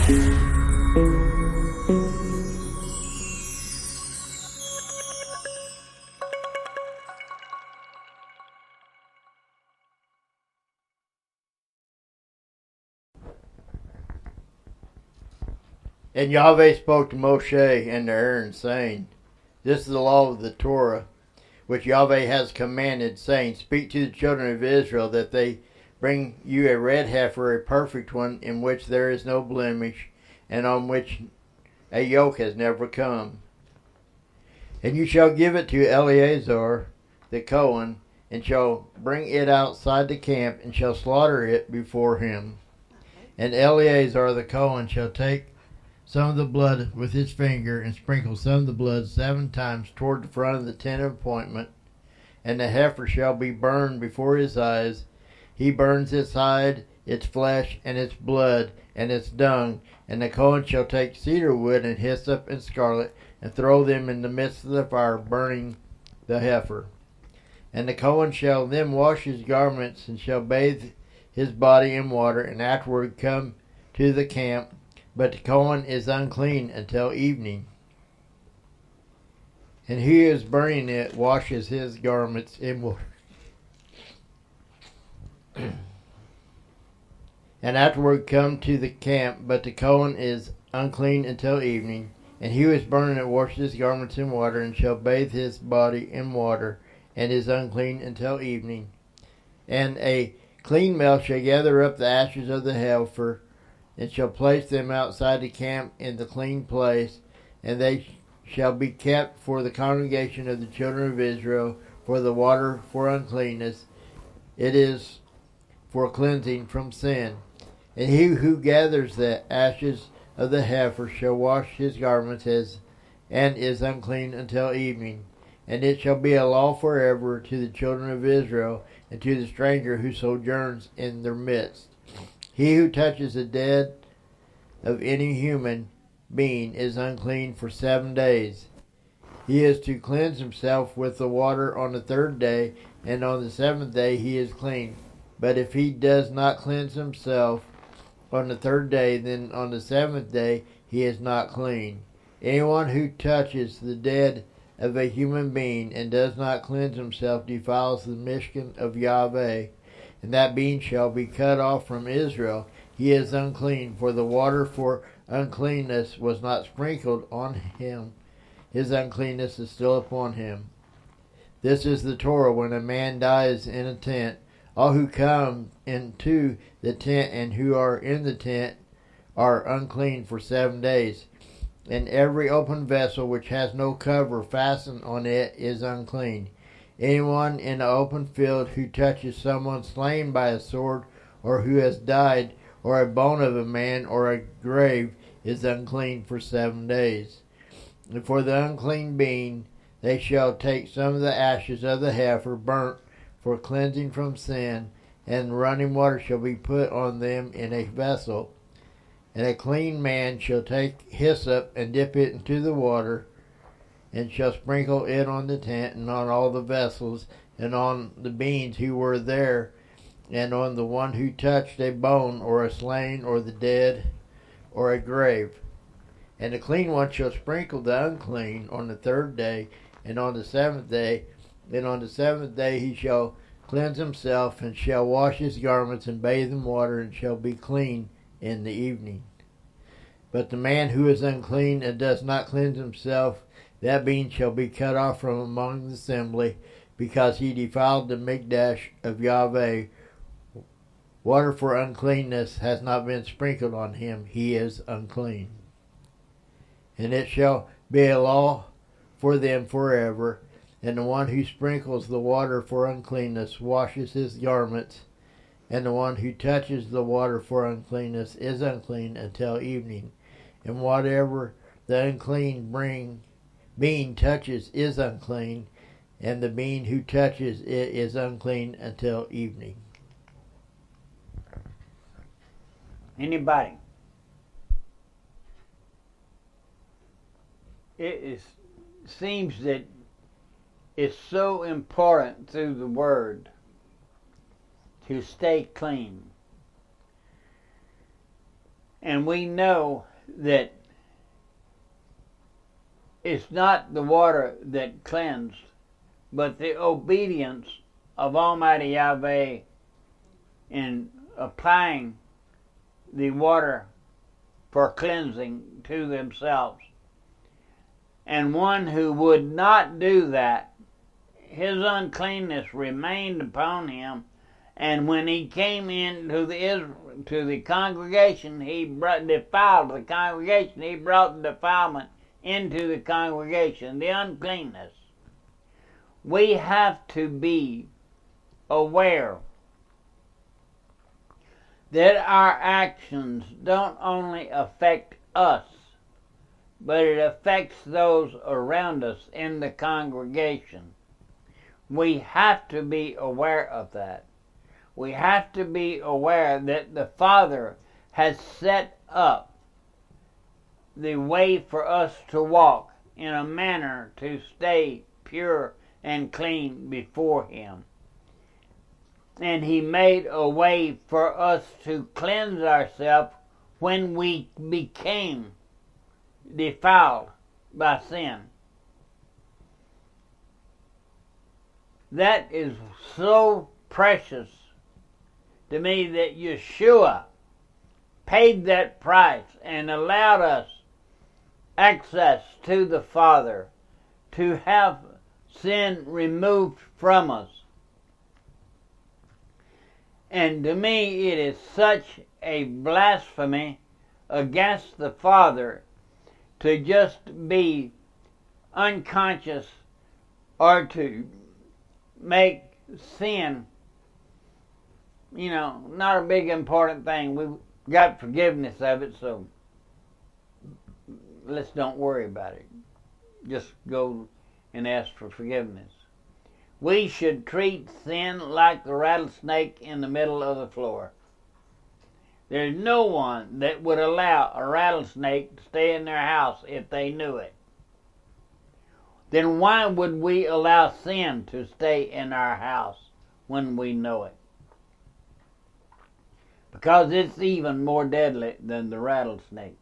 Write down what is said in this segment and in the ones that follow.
And Yahweh spoke to Moshe and to Aaron, saying, This is the law of the Torah, which Yahweh has commanded, saying, Speak to the children of Israel, that they bring you a red heifer, a perfect one, in which there is no blemish, and on which a yoke has never come. And you shall give it to Eleazar the Cohen, and shall bring it outside the camp, and shall slaughter it before him. And Eleazar the Cohen shall take some of the blood with his finger, and sprinkle some of the blood 7 times toward the front of the tent of appointment. And the heifer shall be burned before his eyes. He burns its hide, its flesh, and its blood, and its dung. And the Cohen shall take cedar wood, and hyssop, and scarlet, and throw them in the midst of the fire, burning the heifer. And the Cohen shall then wash his garments, and shall bathe his body in water, and afterward come to the camp. But the Cohen is unclean until evening. And he who is burning it washes his garments in water. And afterward come to the camp, but the Cohen is unclean until evening. And he who is burning it washes his garments in water, and shall bathe his body in water, and is unclean until evening. And a clean male shall gather up the ashes of the heifer, and shall place them outside the camp in the clean place, and they shall be kept for the congregation of the children of Israel, for the water for uncleanness. It is for cleansing from sin. And he who gathers the ashes of the heifer shall wash his garments and is unclean until evening. And it shall be a law forever to the children of Israel, and to the stranger who sojourns in their midst. He who touches the dead of any human being is unclean for 7 days. He is to cleanse himself with the water on the 3rd day, and on the 7th day he is clean. But if he does not cleanse himself on the 3rd day, then on the 7th day he is not clean. Anyone who touches the dead of a human being and does not cleanse himself defiles the Mishkan of Yahweh, and that being shall be cut off from Israel. He is unclean, for the water for uncleanness was not sprinkled on him. His uncleanness is still upon him. This is the Torah when a man dies in a tent. All who come into the tent and who are in the tent are unclean for 7 days. And every open vessel which has no cover fastened on it is unclean. Anyone in the open field who touches someone slain by a sword, or who has died, or a bone of a man, or a grave, is unclean for 7 days. And for the unclean being, they shall take some of the ashes of the heifer burnt for cleansing from sin, and running water shall be put on them in a vessel. And a clean man shall take hyssop and dip it into the water, and shall sprinkle it on the tent and on all the vessels, and on the beings who were there, and on the one who touched a bone, or a slain, or the dead, or a grave. And the clean one shall sprinkle the unclean on the 3rd day, and on the 7th day. Then on the 7th day he shall cleanse himself, and shall wash his garments, and bathe in water, and shall be clean in the evening. But the man who is unclean and does not cleanse himself, that being shall be cut off from among the assembly, because he defiled the Mikdash of Yahweh. Water for uncleanness has not been sprinkled on him. He is unclean. And it shall be a law for them forever. And the one who sprinkles the water for uncleanness washes his garments, and the one who touches the water for uncleanness is unclean until evening. And whatever the unclean being touches is unclean, and the being who touches it is unclean until evening. Anybody? Seems that it's so important through the Word to stay clean. And And we know that it's not the water that cleansed, but the obedience of Almighty Yahweh in applying the water for cleansing to themselves. And one who would not do that, his uncleanness remained upon him, and when he came into the congregation, he defiled the congregation. He brought the defilement into the congregation, the uncleanness. We have to be aware that our actions don't only affect us, but it affects those around us in the congregation. We have to be aware of that. We have to be aware that the Father has set up the way for us to walk in a manner to stay pure and clean before Him. And He made a way for us to cleanse ourselves when we became defiled by sin. That is so precious to me that Yeshua paid that price and allowed us access to the Father to have sin removed from us. And to me it is such a blasphemy against the Father to just be unconscious or to make sin, not a big important thing. We've got forgiveness of it, so let's don't worry about it. Just go and ask for forgiveness. We should treat sin like the rattlesnake in the middle of the floor. There's no one that would allow a rattlesnake to stay in their house if they knew it. Then why would we allow sin to stay in our house when we know it? Because it's even more deadly than the rattlesnake.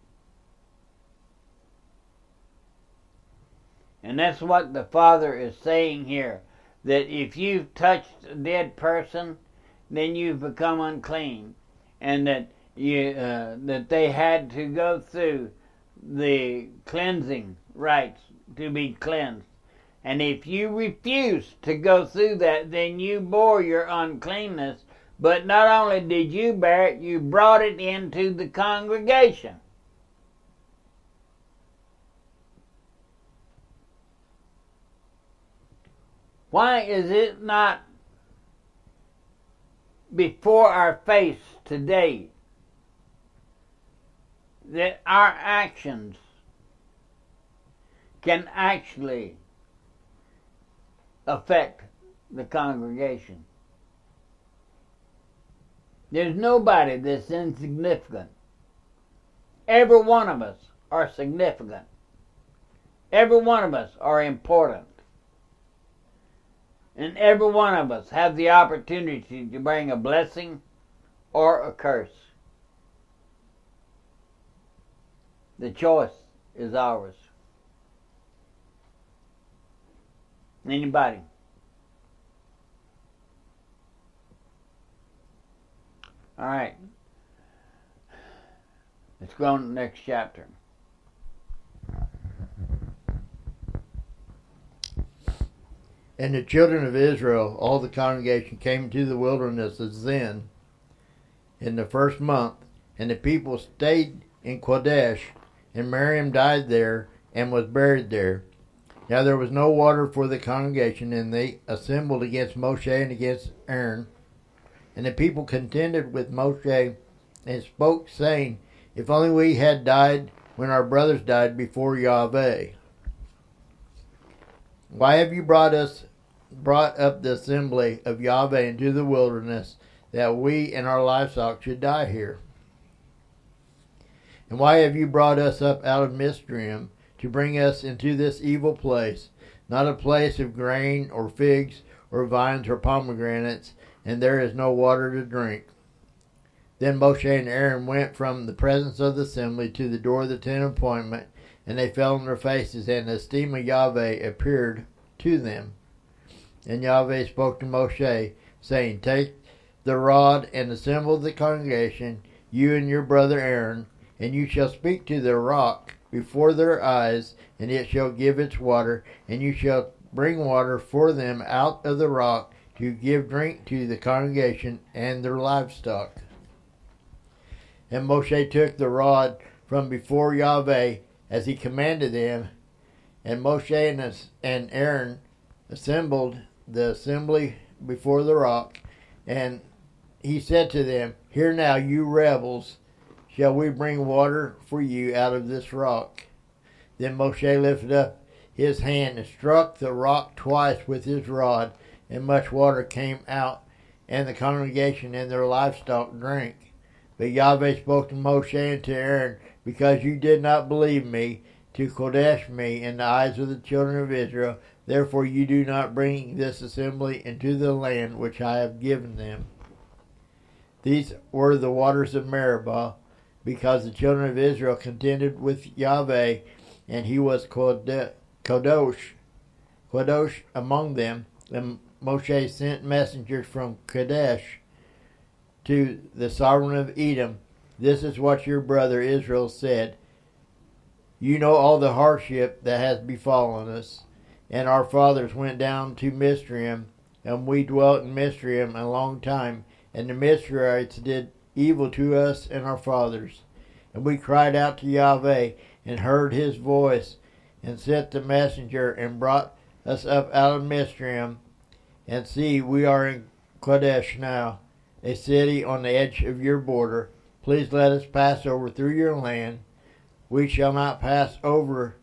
And that's what the Father is saying here, that if you've touched a dead person, then you've become unclean, and that that they had to go through the cleansing rites to be cleansed. And if you refuse to go through that, then you bore your uncleanness, but not only did you bear it, you brought it into the congregation. Why is it not before our face today that our actions can actually affect the congregation? There's nobody that's insignificant. Every one of us are significant. Every one of us are important. And every one of us have the opportunity to bring a blessing or a curse. The choice is ours. Anybody? All right. Let's go on to the next chapter. And the children of Israel, all the congregation, came to the wilderness of Zin in the first month, and the people stayed in Kadesh, and Miriam died there and was buried there. Now there was no water for the congregation, and they assembled against Moshe and against Aaron. And the people contended with Moshe and spoke, saying, If only we had died when our brothers died before Yahweh. Why have you brought up the assembly of Yahweh into the wilderness, that we and our livestock should die here? And why have you brought us up out of Mizraim to bring us into this evil place, not a place of grain or figs or vines or pomegranates, and there is no water to drink? Then Moshe and Aaron went from the presence of the assembly to the door of the tent of appointment, and they fell on their faces, and the esteem of Yahweh appeared to them. And Yahweh spoke to Moshe, saying, Take the rod and assemble the congregation, you and your brother Aaron, and you shall speak to the rock before their eyes, and it shall give its water, and you shall bring water for them out of the rock to give drink to the congregation and their livestock. And Moshe took the rod from before Yahweh as he commanded them, and Moshe and Aaron assembled the assembly before the rock, and he said to them, Hear now, you rebels, shall we bring water for you out of this rock? Then Moshe lifted up his hand and struck the rock twice with his rod, and much water came out, and the congregation and their livestock drank. But Yahweh spoke to Moshe and to Aaron, Because you did not believe me, to kodesh me in the eyes of the children of Israel, therefore you do not bring this assembly into the land which I have given them. These were the waters of Meribah, because the children of Israel contended with Yahweh, and he was kadosh among them. And Moshe sent messengers from Kadesh to the sovereign of Edom. This is what your brother Israel said. You know all the hardship that has befallen us, and our fathers went down to Mizraim, and we dwelt in Mizraim a long time, and the Mizraites did evil to us and our fathers. And we cried out to Yahweh, and heard his voice, and sent the messenger, and brought us up out of Mizraim. And see, we are in Kadesh now, a city on the edge of your border. Please let us pass over through your land. We shall not pass over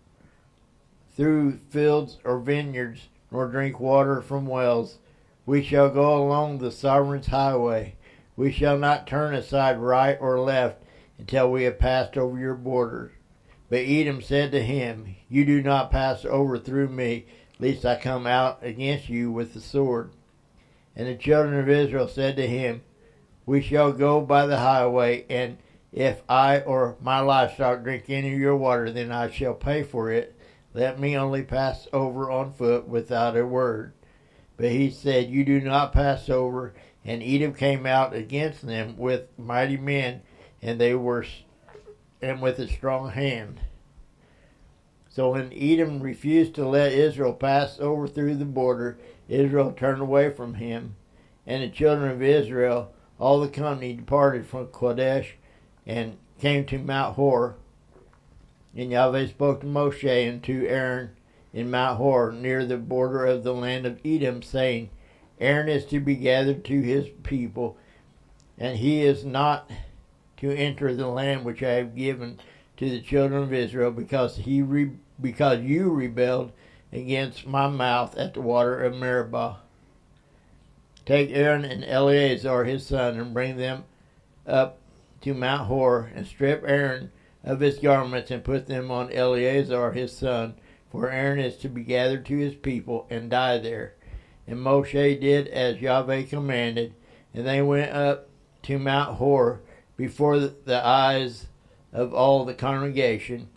through fields or vineyards, nor drink water from wells. We shall go along the sovereign's highway. We shall not turn aside right or left until we have passed over your borders. But Edom said to him, You do not pass over through me, lest I come out against you with the sword. And the children of Israel said to him, We shall go by the highway, and if I or my livestock drink any of your water, then I shall pay for it. Let me only pass over on foot without a word. But he said, You do not pass over. And Edom came out against them with mighty men, and with a strong hand. So when Edom refused to let Israel pass over through the border, Israel turned away from him. And the children of Israel, all the company, departed from Kadesh and came to Mount Hor. And Yahweh spoke to Moshe and to Aaron in Mount Hor, near the border of the land of Edom, saying, Aaron is to be gathered to his people, and he is not to enter the land which I have given to the children of Israel, because you rebelled against my mouth at the water of Meribah. Take Aaron and Eleazar his son, and bring them up to Mount Hor, and strip Aaron of his garments, and put them on Eleazar his son, for Aaron is to be gathered to his people, and die there. And Moshe did as Yahweh commanded, and they went up to Mount Hor before the eyes of all the congregation.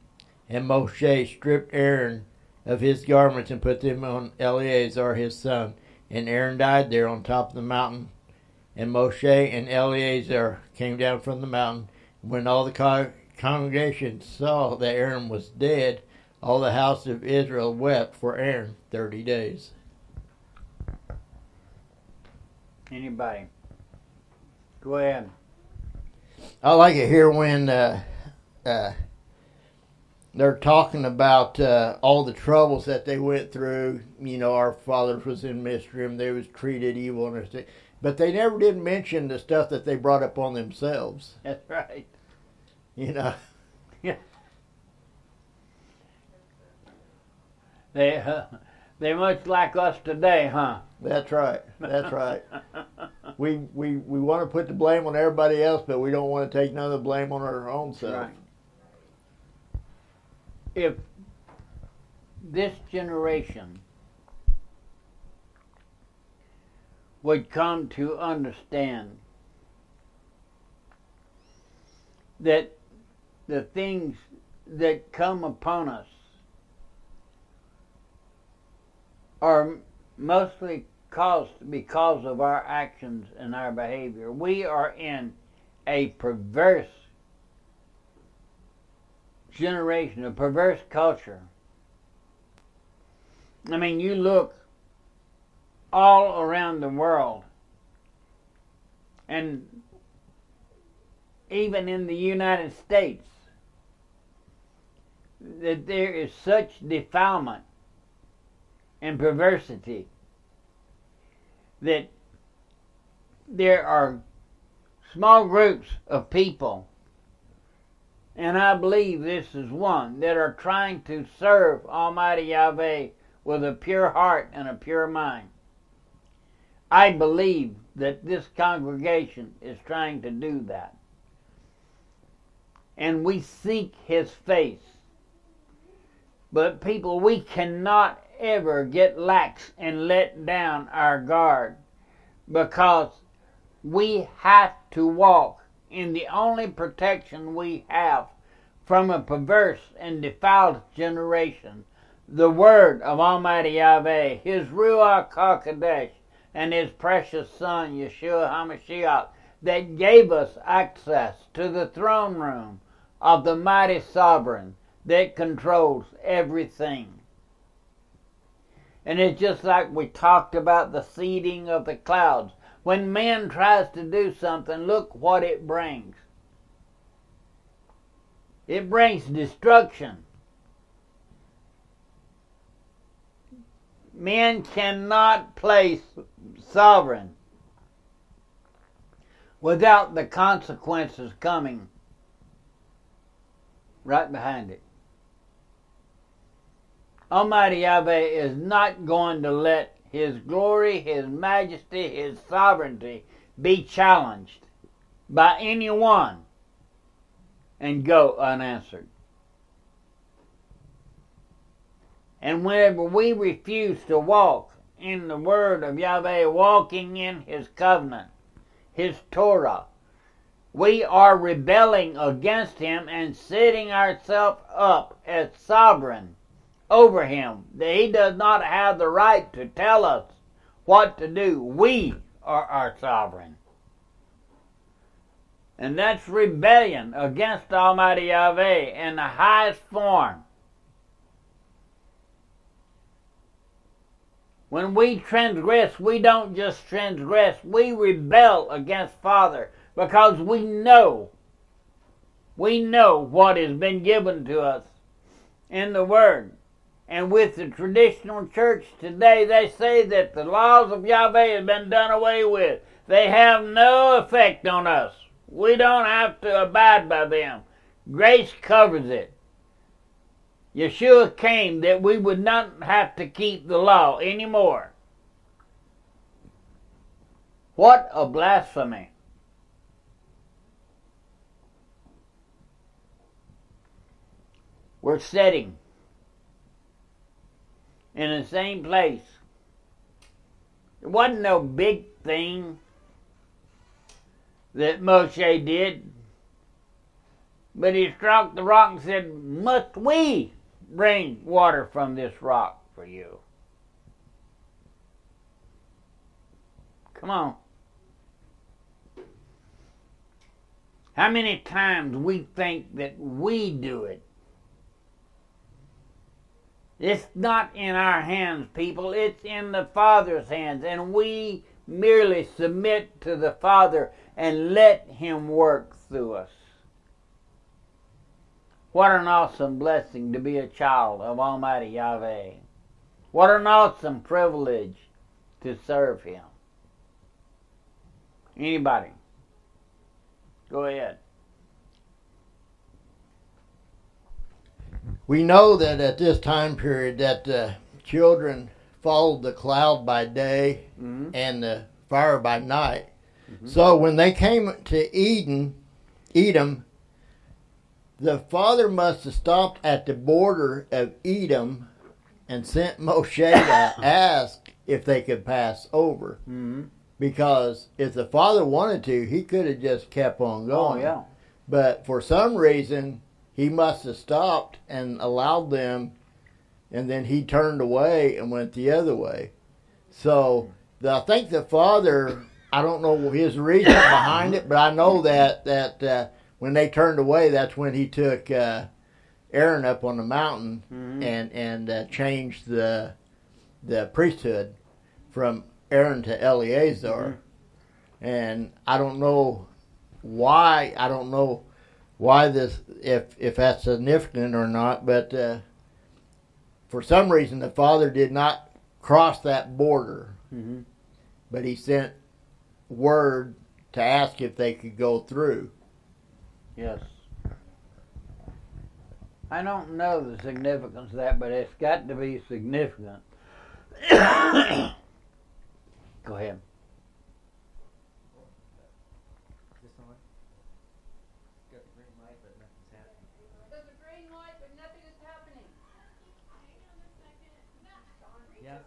And Moshe stripped Aaron of his garments and put them on Eleazar his son. And Aaron died there on top of the mountain. And Moshe and Eleazar came down from the mountain. When all the congregation saw that Aaron was dead, all the house of Israel wept for Aaron 30 days. Anybody? Go ahead. I like it here when they're talking about all the troubles that they went through. You know, our fathers was in Mizraim, they was treated evil and everything. But they never did mention the stuff that they brought up on themselves. That's right. You know. Yeah. They much like us today, huh? That's right. That's right. We want to put the blame on everybody else, but we don't want to take none of the blame on our own self. Right. If this generation would come to understand that the things that come upon us are mostly caused because of our actions and our behavior. We are in a perverse generation, a perverse culture. I mean, you look all around the world, and even in the United States, that there is such defilement and perversity that there are small groups of people, and I believe this is one, that are trying to serve Almighty Yahweh with a pure heart and a pure mind. I believe that this congregation is trying to do that. And we seek His face. But people, we cannot ever get lax and let down our guard, because we have to walk in the only protection we have from a perverse and defiled generation, the Word of Almighty Yahweh, His Ruach HaKodesh, and His precious Son, Yeshua HaMashiach, that gave us access to the throne room of the mighty sovereign that controls everything. And it's just like we talked about the seeding of the clouds. When man tries to do something, look what it brings. It brings destruction. Men cannot place sovereign without the consequences coming right behind it. Almighty Yahweh is not going to let His glory, His majesty, His sovereignty be challenged by anyone and go unanswered. And whenever we refuse to walk in the Word of Yahweh, walking in His covenant, His Torah, we are rebelling against Him and setting ourselves up as sovereign over Him, that He does not have the right to tell us what to do. We are our sovereign. And that's rebellion against Almighty Yahweh in the highest form. When we transgress, we don't just transgress, we rebel against Father, because we know what has been given to us in the Word. And with the traditional church today, they say that the laws of Yahweh have been done away with. They have no effect on us. We don't have to abide by them. Grace covers it. Yeshua came that we would not have to keep the law anymore. What a blasphemy. We're sitting in the same place. It wasn't no big thing that Moshe did, but he struck the rock and said, "Must we bring water from this rock for you?" Come on. How many times we think that we do it? It's not in our hands, people. It's in the Father's hands. And we merely submit to the Father and let Him work through us. What an awesome blessing to be a child of Almighty Yahweh. What an awesome privilege to serve Him. Anybody? Go ahead. We know that at this time period that the children followed the cloud by day and the fire by night. So when they came to Edom, the father must have stopped at the border of Edom and sent Moshe to ask if they could pass over. Because if the father wanted to, he could have just kept on going. Oh, yeah. But for some reason, he must have stopped and allowed them, and then he turned away and went the other way. So I think the father, I don't know his reason behind it, but I know that when they turned away, that's when he took Aaron up on the mountain and changed the priesthood from Aaron to Eleazar. And I don't know why. I don't know why this, if that's significant or not. But for some reason, the father did not cross that border, but he sent word to ask if they could go through. Yes. I don't know the significance of that, but it's got to be significant. Go ahead. There's a green light, but nothing is happening. Yeah.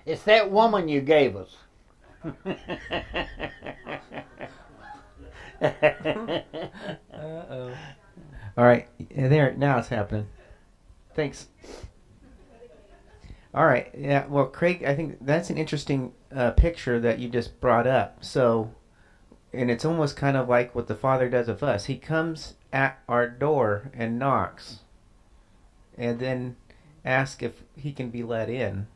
It's that woman you gave us. Uh-oh. All right, there, now it's happening. Thanks. All right, yeah, well, Craig, I think that's an interesting picture that you just brought up. So, and it's almost kind of like what the Father does with us. He comes at our door and knocks, and then asks if he can be let in.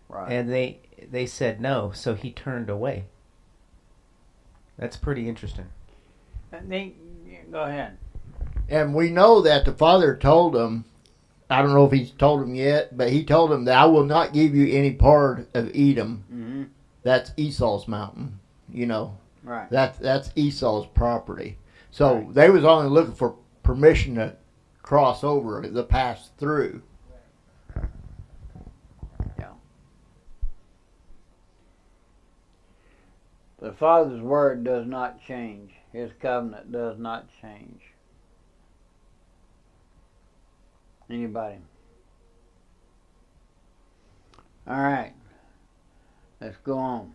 Right. And they said no, so he turned away. That's pretty interesting. Go ahead. And we know that the father told them, I don't know if he's told them yet, but he told them that I will not give you any part of Edom. That's Esau's mountain, you know. Right. That's Esau's property. So they was only looking for permission to cross over, to pass through. Yeah. The Father's word does not change. His covenant does not change. Anybody? All right. Let's go on.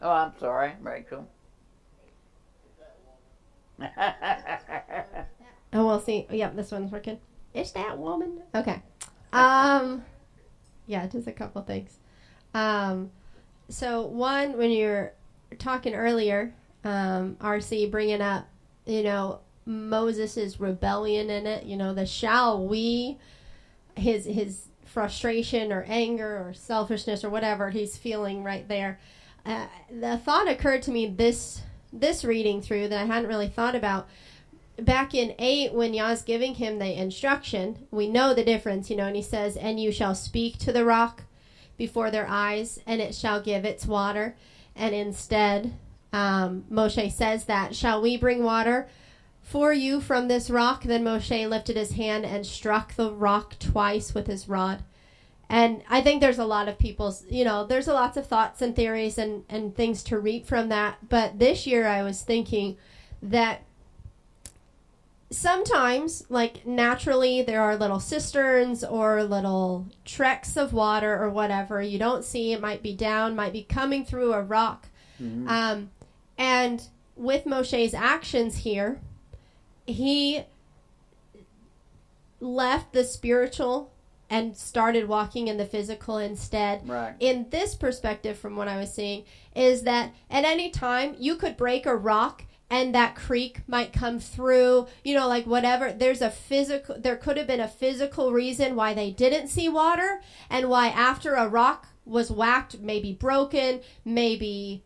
Oh, I'm sorry, Rachel. Oh, we'll see. Yep, this one's working. Is that woman? Okay. Yeah, just a couple things. So one, when you're talking earlier, RC bringing up, Moses' rebellion in it, the shall we, his frustration or anger or selfishness or whatever he's feeling right there. The thought occurred to me this reading through that I hadn't really thought about. Back in 8, when Yah's giving him the instruction, we know the difference, and he says, and you shall speak to the rock before their eyes, and it shall give its water. And instead, Moshe says that, shall we bring water for you from this rock? Then Moshe lifted his hand and struck the rock twice with his rod. And I think there's a lot of people's, there's lots of thoughts and theories and things to reap from that. But this year I was thinking that sometimes, like, naturally there are little cisterns or little treks of water or whatever. You don't see, it might be down, might be coming through a rock. And with Moshe's actions here, he left the spiritual and started walking in the physical instead. Right. In this perspective, from what I was seeing, is that at any time you could break a rock and that creek might come through, like whatever. There could have been a physical reason why they didn't see water, and why after a rock was whacked, maybe broken, maybe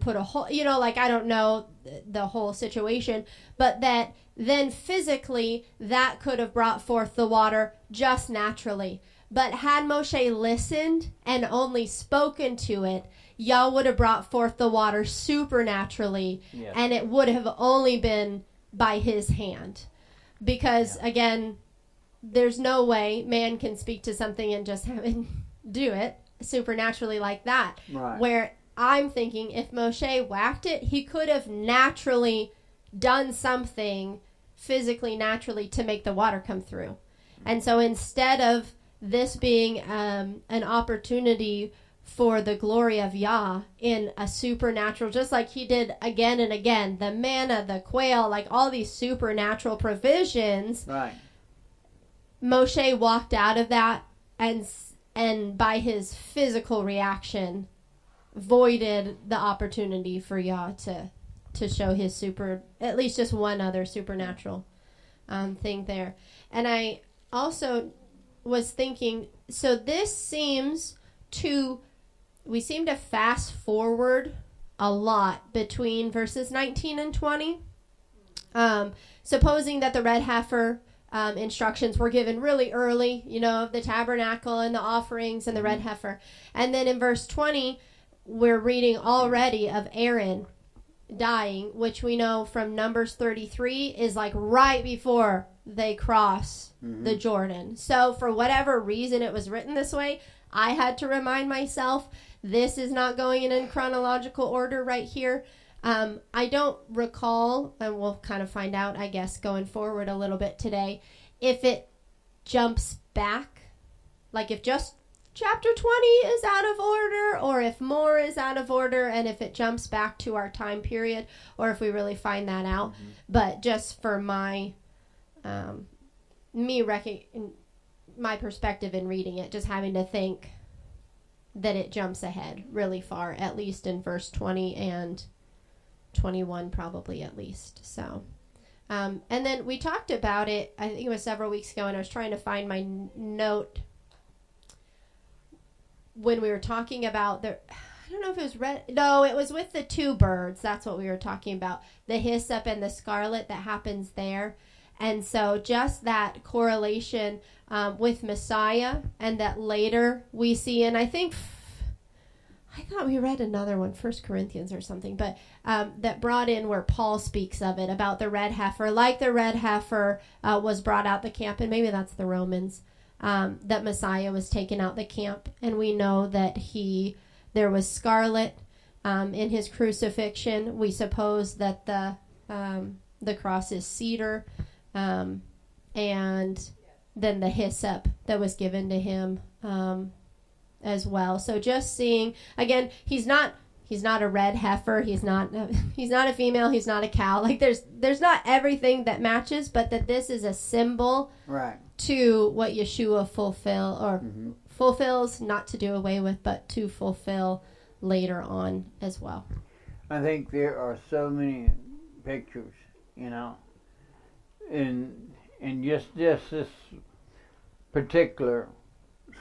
put a hole, I don't know the whole situation, but that then physically that could have brought forth the water just naturally. But had Moshe listened and only spoken to it, Yah would have brought forth the water supernaturally, and it would have only been by his hand. Because, again, there's no way man can speak to something and just have it do it supernaturally like that. Right. Where I'm thinking if Moshe whacked it, he could have naturally done something physically naturally to make the water come through. And so instead of this being an opportunity for the glory of Yah in a supernatural, just like he did again and again, the manna, the quail, like all these supernatural provisions. Right. Moshe walked out of that and by his physical reaction voided the opportunity for Yah to show his at least just one other supernatural thing there. And I also was thinking, so this we seem to fast forward a lot between verses 19 and 20. Supposing that the red heifer instructions were given really early, of the tabernacle and the offerings and the red heifer. And then in verse 20, we're reading already of Aaron dying, which we know from Numbers 33 is like right before they cross the Jordan. So for whatever reason it was written this way, I had to remind myself this is not going in chronological order right here. I don't recall, and we'll kind of find out, I guess, going forward a little bit today, if it jumps back, like if just chapter 20 is out of order, or if more is out of order, and if it jumps back to our time period, or if we really find that out. But just for my my perspective in reading it, just having to think that it jumps ahead really far, at least in verse 20 and 21 probably at least. So and then we talked about it, I think it was several weeks ago, and I was trying to find my note when we were talking about I don't know if it was no, it was with the two birds. That's what we were talking about, the hyssop and the scarlet that happens there. And so just that correlation with Messiah, and that later we see, and I thought we read another one, 1 Corinthians or something, but that brought in where Paul speaks of it, about the red heifer, like the red heifer was brought out the camp, and maybe that's the Romans, that Messiah was taken out the camp, and we know that there was scarlet in his crucifixion. We suppose that the cross is cedar, and then the hyssop that was given to him as well. So just seeing, again, he's not a red heifer, he's not a female, he's not a cow. Like there's not everything that matches, but that this is a symbol, right, to what Yeshua fulfills, not to do away with, but to fulfill later on as well. I think there are so many pictures, in just this particular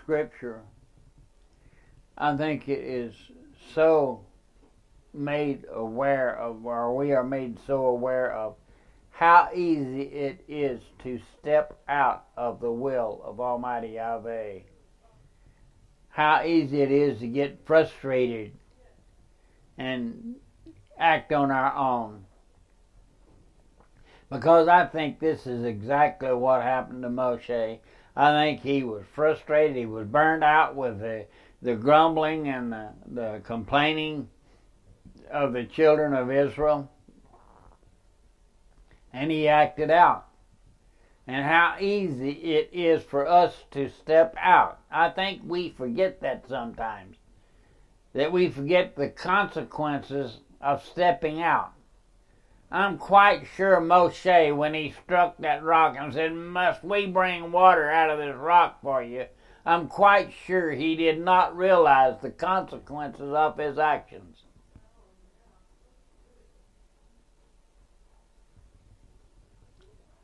scripture. I think it is so made aware of, or we are made so aware of, how easy it is to step out of the will of Almighty Yahweh. How easy it is to get frustrated and act on our own. Because I think this is exactly what happened to Moshe. I think he was frustrated. He was burned out with the grumbling and the complaining of the children of Israel. And he acted out. And how easy it is for us to step out. I think we forget that sometimes. That we forget the consequences of stepping out. I'm quite sure Moshe, when he struck that rock and said, "Must we bring water out of this rock for you?" I'm quite sure he did not realize the consequences of his actions.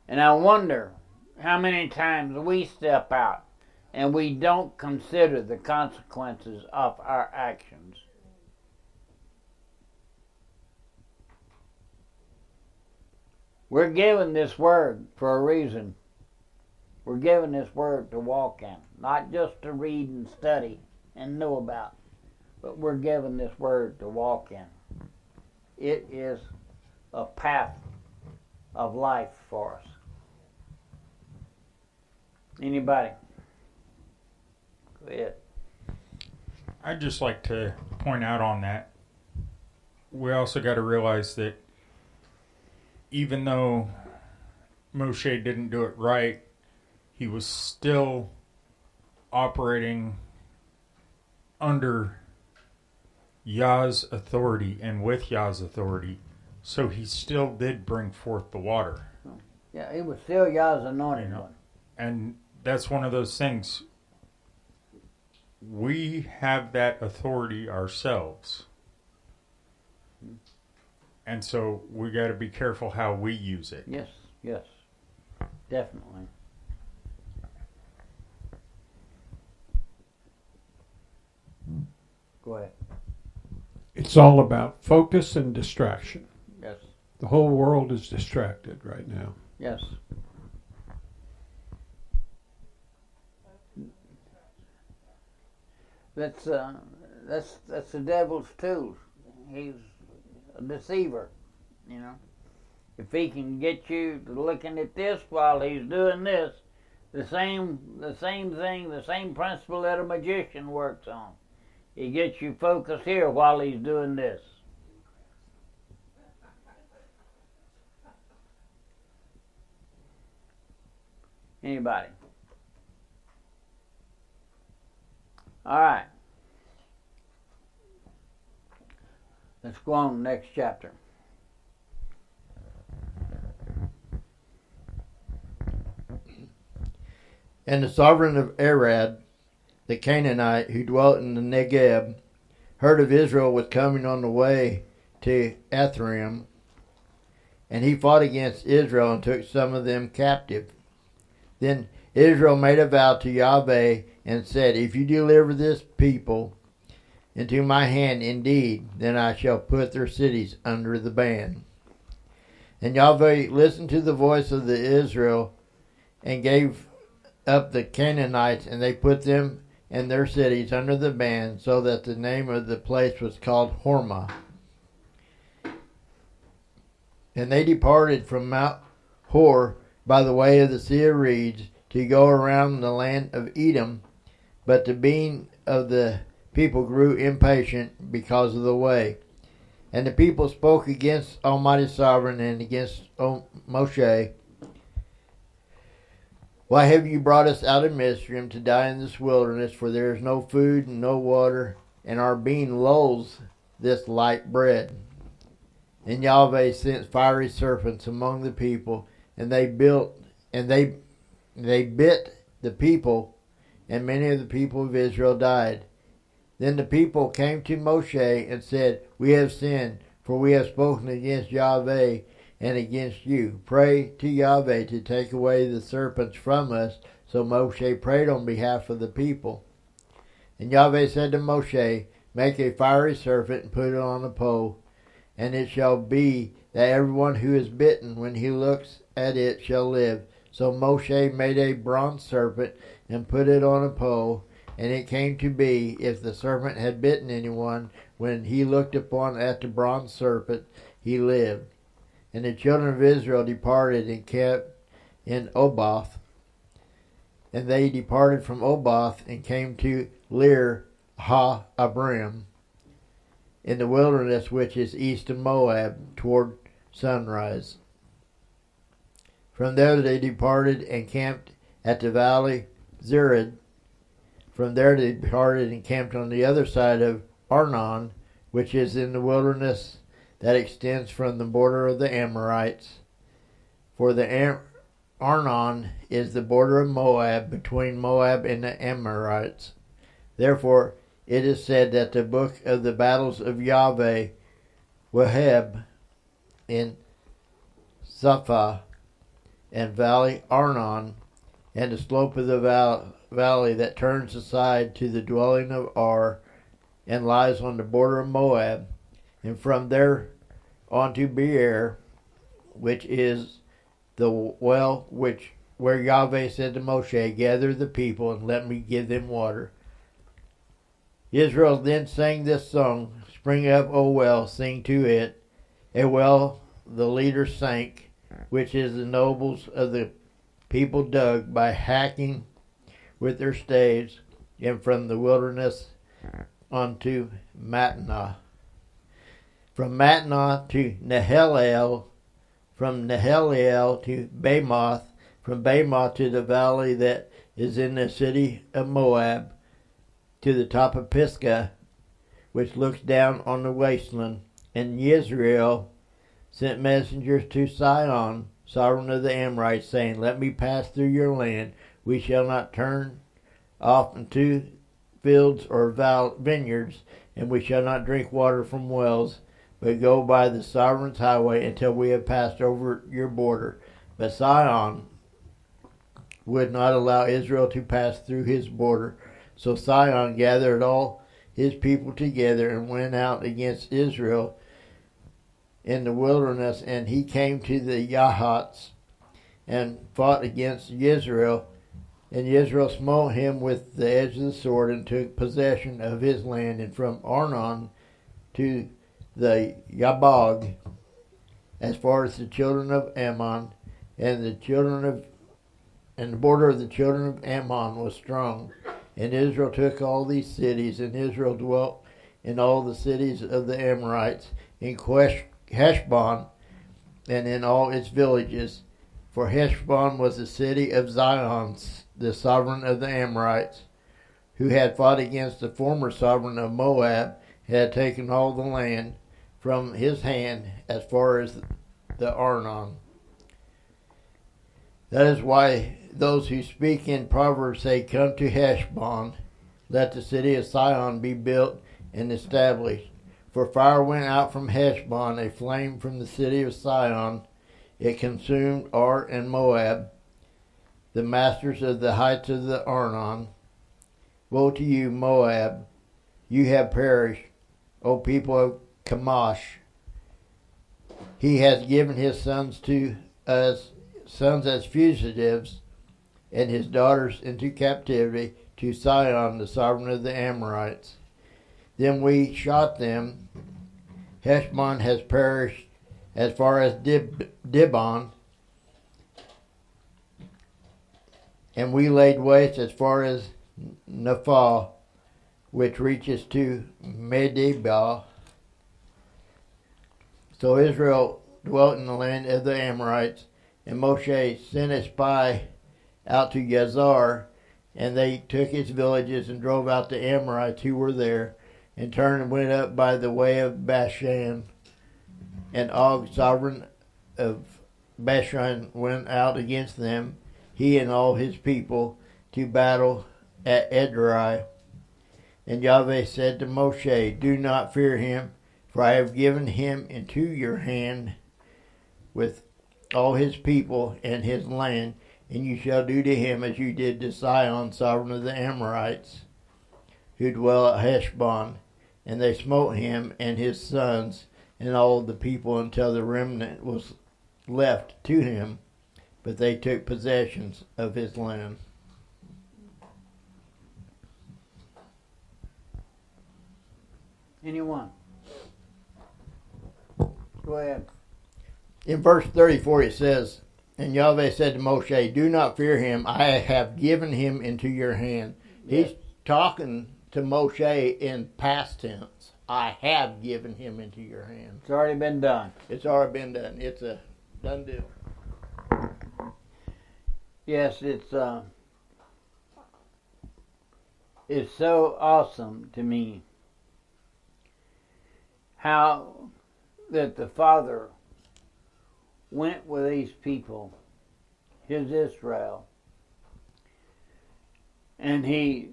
And I wonder how many times we step out and we don't consider the consequences of our actions. We're given this word for a reason. We're given this word to walk in, not just to read and study and know about, but we're given this word to walk in. It is a path of life for us. Anybody? Go ahead. I'd just like to point out on that, we also got to realize that even though Moshe didn't do it right, he was still operating under Yah's authority and with Yah's authority. So he still did bring forth the water. Yeah, he was still Yah's anointed one. And that's one of those things. We have that authority ourselves. And so we got to be careful how we use it. Yes, yes, definitely. Go ahead. It's all about focus and distraction. Yes, The whole world is distracted right now. yes. That's the devil's tool. He's a deceiver, you know. If he can get you to looking at this while he's doing this, the same thing, the same principle that a magician works on. He gets you focused here while he's doing this. Anybody? All right. Let's go on to the next chapter. And the sovereign of Arad, the Canaanite who dwelt in the Negeb, heard of Israel was coming on the way to Ephraim, and he fought against Israel and took some of them captive. Then Israel made a vow to Yahweh and said, if you deliver this people into my hand indeed, then I shall put their cities under the ban. And Yahweh listened to the voice of the Israel and gave up the Canaanites, and they put them and their cities under the ban, so that the name of the place was called Hormah. And they departed from Mount Hor by the way of the Sea of Reeds to go around the land of Edom, but the being of the people grew impatient because of the way. And the people spoke against Almighty Sovereign and against Moshe. Why have you brought us out of Mitzrayim to die in this wilderness, for there is no food and no water, and our being lulls this light bread? And Yahweh sent fiery serpents among the people, and they bit the people, and many of the people of Israel died. Then the people came to Moshe and said, we have sinned, for we have spoken against Yahweh and against you. Pray to Yahweh to take away the serpents from us. So Moshe prayed on behalf of the people. And Yahweh said to Moshe, make a fiery serpent and put it on a pole, and it shall be that everyone who is bitten, when he looks at it, shall live. So Moshe made a bronze serpent and put it on a pole. And it came to be, if the serpent had bitten anyone, when he looked upon at the bronze serpent, he lived. And the children of Israel departed and kept in Oboth. And they departed from Oboth and came to Lir ha-Abrim, in the wilderness which is east of Moab, toward sunrise. From there they departed and camped at the valley Zered. From there they departed and camped on the other side of Arnon, which is in the wilderness that extends from the border of the Amorites. For the Arnon is the border of Moab, between Moab and the Amorites. Therefore it is said that the book of the battles of Yahweh, Waheb, in Saphah, and valley Arnon, and the slope of the valley that turns aside to the dwelling of Ar, and lies on the border of Moab, and from there on to Beer, which is the well where Yahweh said to Moshe, gather the people and let me give them water. Israel then sang this song, spring up, O well, sing to it, a well the leaders sank, which is the nobles of the people dug by hacking with their staves, and from the wilderness unto Mattanah. From Mattanah to Nahaliel, from Nahaliel to Bamoth, from Bamoth to the valley that is in the city of Moab, to the top of Pisgah, which looks down on the wasteland. And Yisrael sent messengers to Sihon, sovereign of the Amorites, saying, Let me pass through your land. We shall not turn off into fields or vineyards, and we shall not drink water from wells, but go by the sovereign's highway until we have passed over your border. But Sihon would not allow Israel to pass through his border. So Sihon gathered all his people together and went out against Israel in the wilderness, and he came to the Yahats and fought against Israel. And Israel smote him with the edge of the sword and took possession of his land, and from Arnon to the Yabog, as far as the children of Ammon, and the border of the children of Ammon was strong. And Israel took all these cities, and Israel dwelt in all the cities of the Amorites, in Heshbon, and in all its villages. For Heshbon was the city of Zion, the sovereign of the Amorites, who had fought against the former sovereign of Moab, had taken all the land from his hand as far as the Arnon. That is why those who speak in Proverbs say, Come to Heshbon, let the city of Sion be built and established. For fire went out from Heshbon, a flame from the city of Sion. It consumed Ar and Moab, the masters of the heights of the Arnon. Woe to you, Moab! You have perished, O people of Chemosh. He has given his sons to us, sons as fugitives, and his daughters into captivity to Sihon, the sovereign of the Amorites. Then we shot them. Heshbon has perished as far as Dibon, and we laid waste as far as Nephah, which reaches to Medeba. So Israel dwelt in the land of the Amorites, and Moshe sent a spy out to Yazar, and they took its villages and drove out the Amorites who were there, and turned and went up by the way of Bashan. And Og, sovereign of Bashan, went out against them, he and all his people, to battle at Edrei. And Yahweh said to Moshe, Do not fear him, for I have given him into your hand with all his people and his land, and you shall do to him as you did to Sihon, sovereign of the Amorites, who dwell at Heshbon. And they smote him and his sons and all the people until the remnant was left to him, but they took possessions of his land. Anyone? Go ahead. In verse 34 it says, And Yahweh said to Moshe, Do not fear him, I have given him into your hand. Yes. He's talking to Moshe in past tense. I have given him into your hand. It's already been done. It's already been done. It's a done deal. Yes, it's so awesome to me how that the Father went with these people, his Israel, and he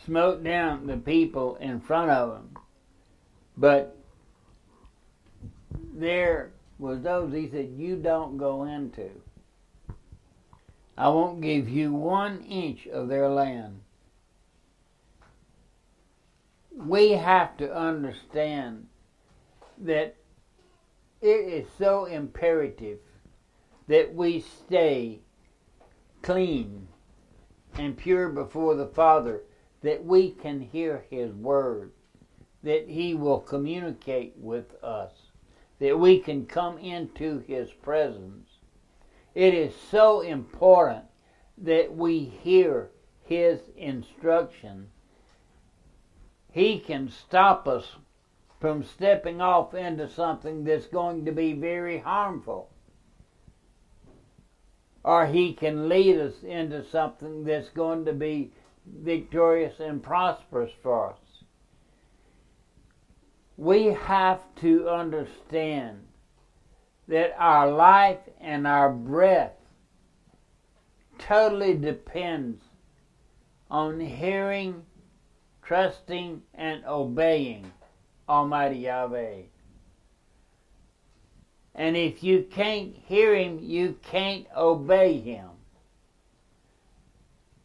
smote down the people in front of him. But there was those he said, You don't go into. I won't give you 1 inch of their land. We have to understand that it is so imperative that we stay clean and pure before the Father, that we can hear his word, that he will communicate with us, that we can come into his presence. It is so important that we hear his instruction. He can stop us from stepping off into something that's going to be very harmful. Or he can lead us into something that's going to be victorious and prosperous for us. We have to understand that our life and our breath totally depends on hearing, trusting, and obeying Almighty Yahweh. And if you can't hear Him, you can't obey Him.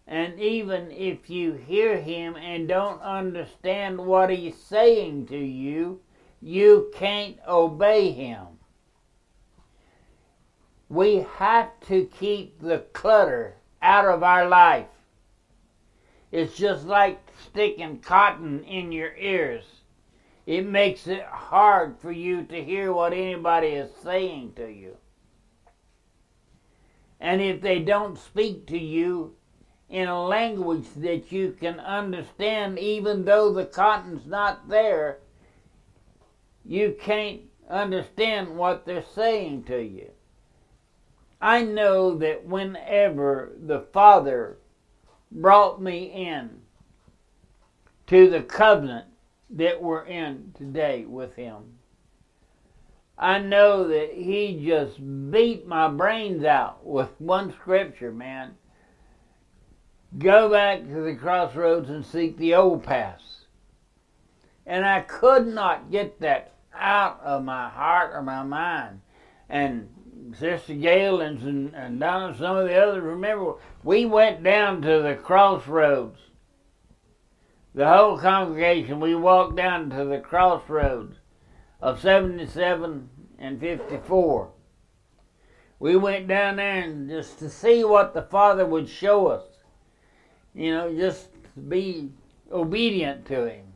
And even if you hear Him and don't understand what He's saying to you, you can't obey Him. We have to keep the clutter out of our life. It's just like sticking cotton in your ears. It makes it hard for you to hear what anybody is saying to you. And if they don't speak to you in a language that you can understand, even though the cotton's not there, you can't understand what they're saying to you. I know that whenever the Father brought me in to the covenant that we're in today with Him, I know that He just beat my brains out with one scripture, man. Go back to the crossroads and seek the old paths. And I could not get that out of my heart or my mind. And Sister Gail and Donna, some of the others, remember, we went down to the crossroads. The whole congregation, we walked down to the crossroads of 77 and 54. We went down there and just to see what the Father would show us. You know, just be obedient to Him.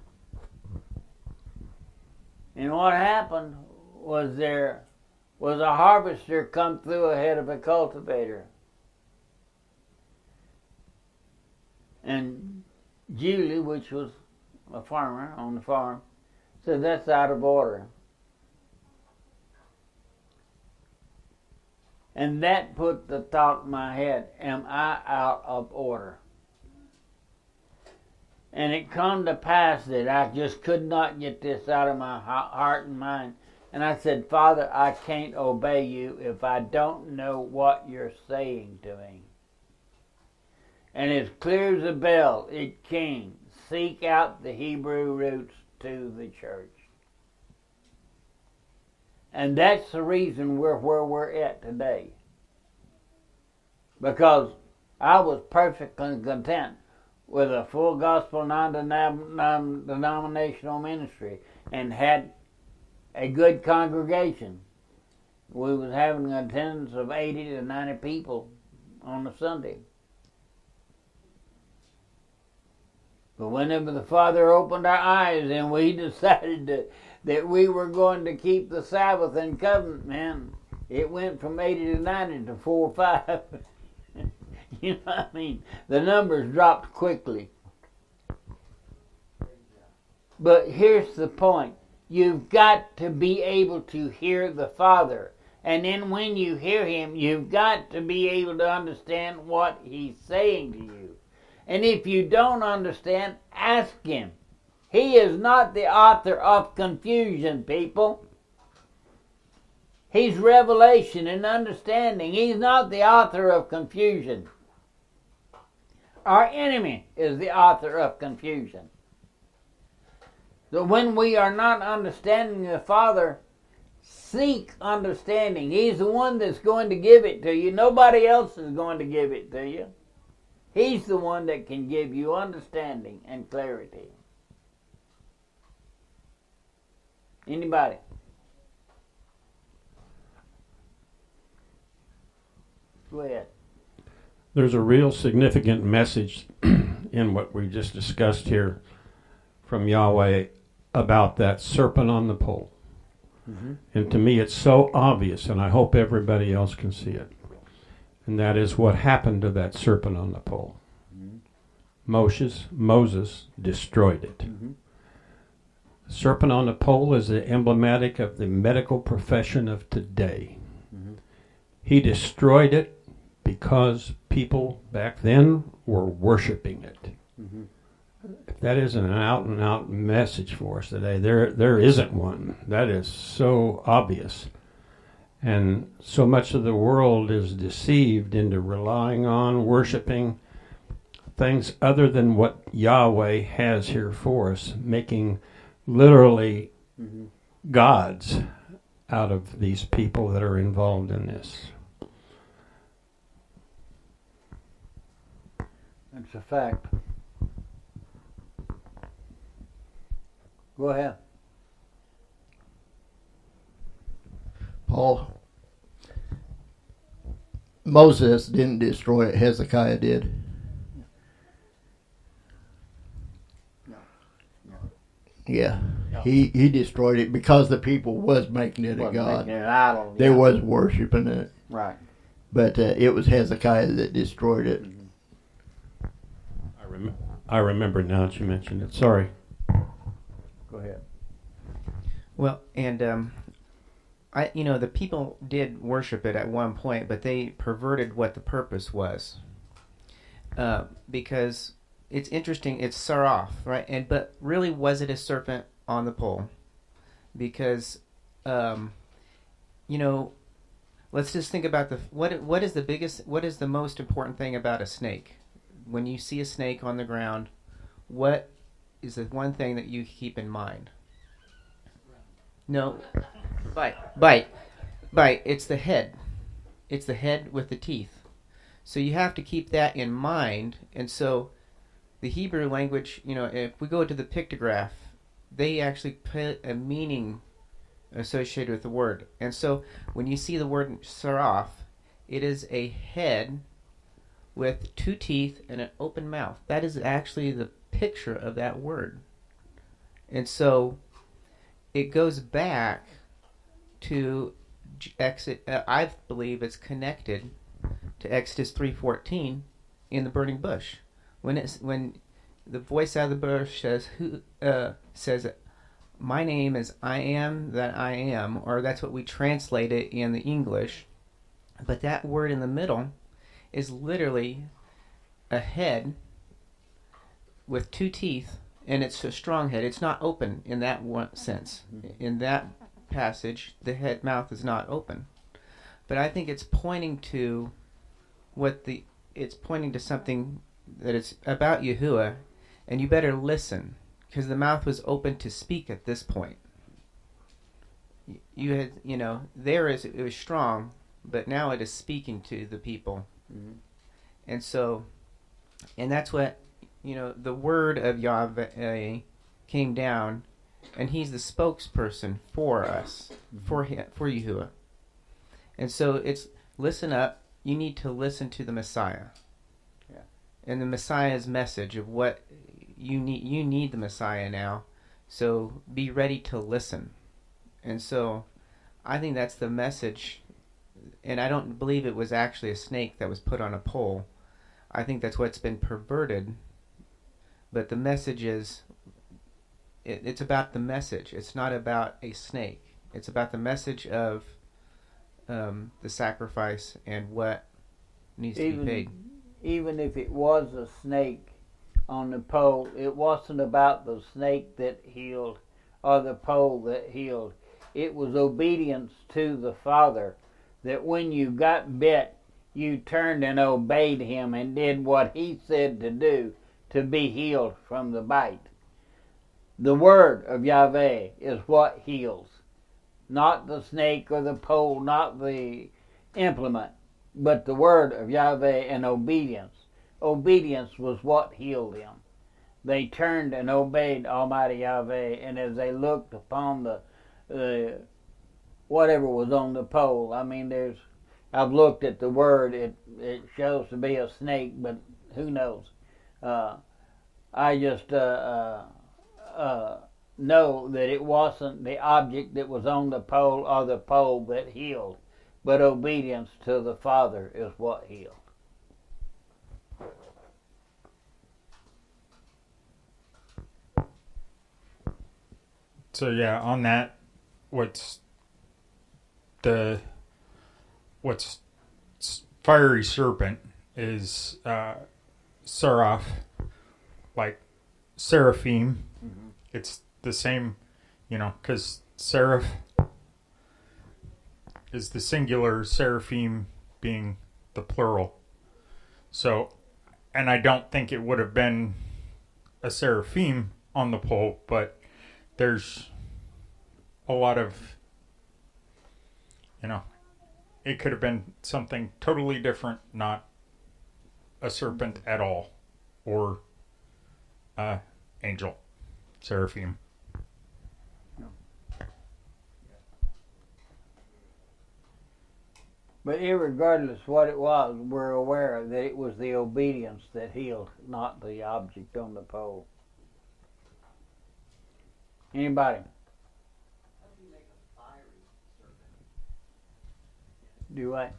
And what happened was there was a harvester come through ahead of a cultivator. And Julie, which was a farmer on the farm, said, "That's out of order." And that put the thought in my head, am I out of order? And it come to pass that I just could not get this out of my heart and mind. And I said, "Father, I can't obey you if I don't know what you're saying to me." And as clear as a bell, it came. Seek out the Hebrew roots to the church. And that's the reason we're where we're at today. Because I was perfectly content with a full gospel non-denominational ministry and had a good congregation. We was having an attendance of 80 to 90 people on a Sunday. But whenever the Father opened our eyes and we decided that we were going to keep the Sabbath and covenant, man, it went from 80 to 90 to 4 or 5. You know what I mean? The numbers dropped quickly. But here's the point. You've got to be able to hear the Father. And then when you hear Him, you've got to be able to understand what He's saying to you. And if you don't understand, ask Him. He is not the author of confusion, people. He's revelation and understanding. He's not the author of confusion. Our enemy is the author of confusion. So when we are not understanding the Father, seek understanding. He's the one that's going to give it to you. Nobody else is going to give it to you. He's the one that can give you understanding and clarity. Anybody? Go ahead. There's a real significant message in what we just discussed here from Yahweh about that serpent on the pole. Mm-hmm. And to me it's so obvious, and I hope everybody else can see it. And that is what happened to that serpent on the pole. Mm-hmm. Moses destroyed it. Mm-hmm. The serpent on the pole is emblematic of the medical profession of today. Mm-hmm. He destroyed it because people back then were worshiping it. Mm-hmm. That isn't an out and out message for us today. There isn't one. That is so obvious. And so much of the world is deceived into relying on, worshiping things other than what Yahweh has here for us, making literally gods out of these people that are involved in this. That's a fact. Go ahead. Paul, Moses didn't destroy it. Hezekiah did. Yeah, he destroyed it because the people was making it a god. Making it idol. They was worshiping it. Right. But it was Hezekiah that destroyed it. I remember now that you mentioned it. Sorry. Go ahead. Well, and the people did worship it at one point, but they perverted what the purpose was. Because it's interesting, it's saraf, right? But really, was it a serpent on the pole? Because, let's just think about what is the most important thing about a snake? When you see a snake on the ground, what is the one thing that you keep in mind? No, bite. It's the head. It's the head with the teeth. So you have to keep that in mind. And so the Hebrew language, if we go to the pictograph, they actually put a meaning associated with the word. And so when you see the word saraf, it is a head with two teeth and an open mouth. That is actually the picture of that word. And so it goes back to I believe it's connected to Exodus 3:14 in the burning bush. When the voice out of the bush says my name is I am that I am, or that's what we translate it in the English. But that word in the middle is literally a head with two teeth, and it's a strong head. It's not open in that one sense. In that passage, the mouth is not open. But I think it's pointing to it's pointing to something that it's about Yahuwah, and you better listen, because the mouth was open to speak at this point. You had, it was strong, but now it is speaking to the people. Mm-hmm. And so, and that's what, the word of Yahweh came down, and he's the spokesperson for us, for Yahuwah. And so it's, listen up, you need to listen to the Messiah. Yeah. And the Messiah's message of what you need the Messiah now, so be ready to listen. And so I think that's the message. And I don't believe it was actually a snake that was put on a pole. I think that's what's been perverted. But the message is, it's about the message. It's not about a snake. It's about the message of the sacrifice and what needs to be paid. Even if it was a snake on the pole, it wasn't about the snake that healed or the pole that healed. It was obedience to the Father, that when you got bit, you turned and obeyed him and did what he said to do to be healed from the bite. The word of Yahweh is what heals, not the snake or the pole, not the implement, but the word of Yahweh and obedience. Obedience was what healed them. They turned and obeyed Almighty Yahweh, and as they looked upon the whatever was on the pole, I've looked at the word, it shows to be a snake, but who knows? I just know that it wasn't the object that was on the pole or the pole that healed, but obedience to the Father is what healed. So yeah, on that, what's fiery serpent is saraf, like seraphim. It's the same, because seraph is the singular, seraphim being the plural. So, and I don't think it would have been a seraphim on the pole, but there's a lot of, it could have been something totally different, not a serpent at all, or angel, seraphim. But irregardless what it was, we're aware that it was the obedience that healed, not the object on the pole. Anybody? Do what?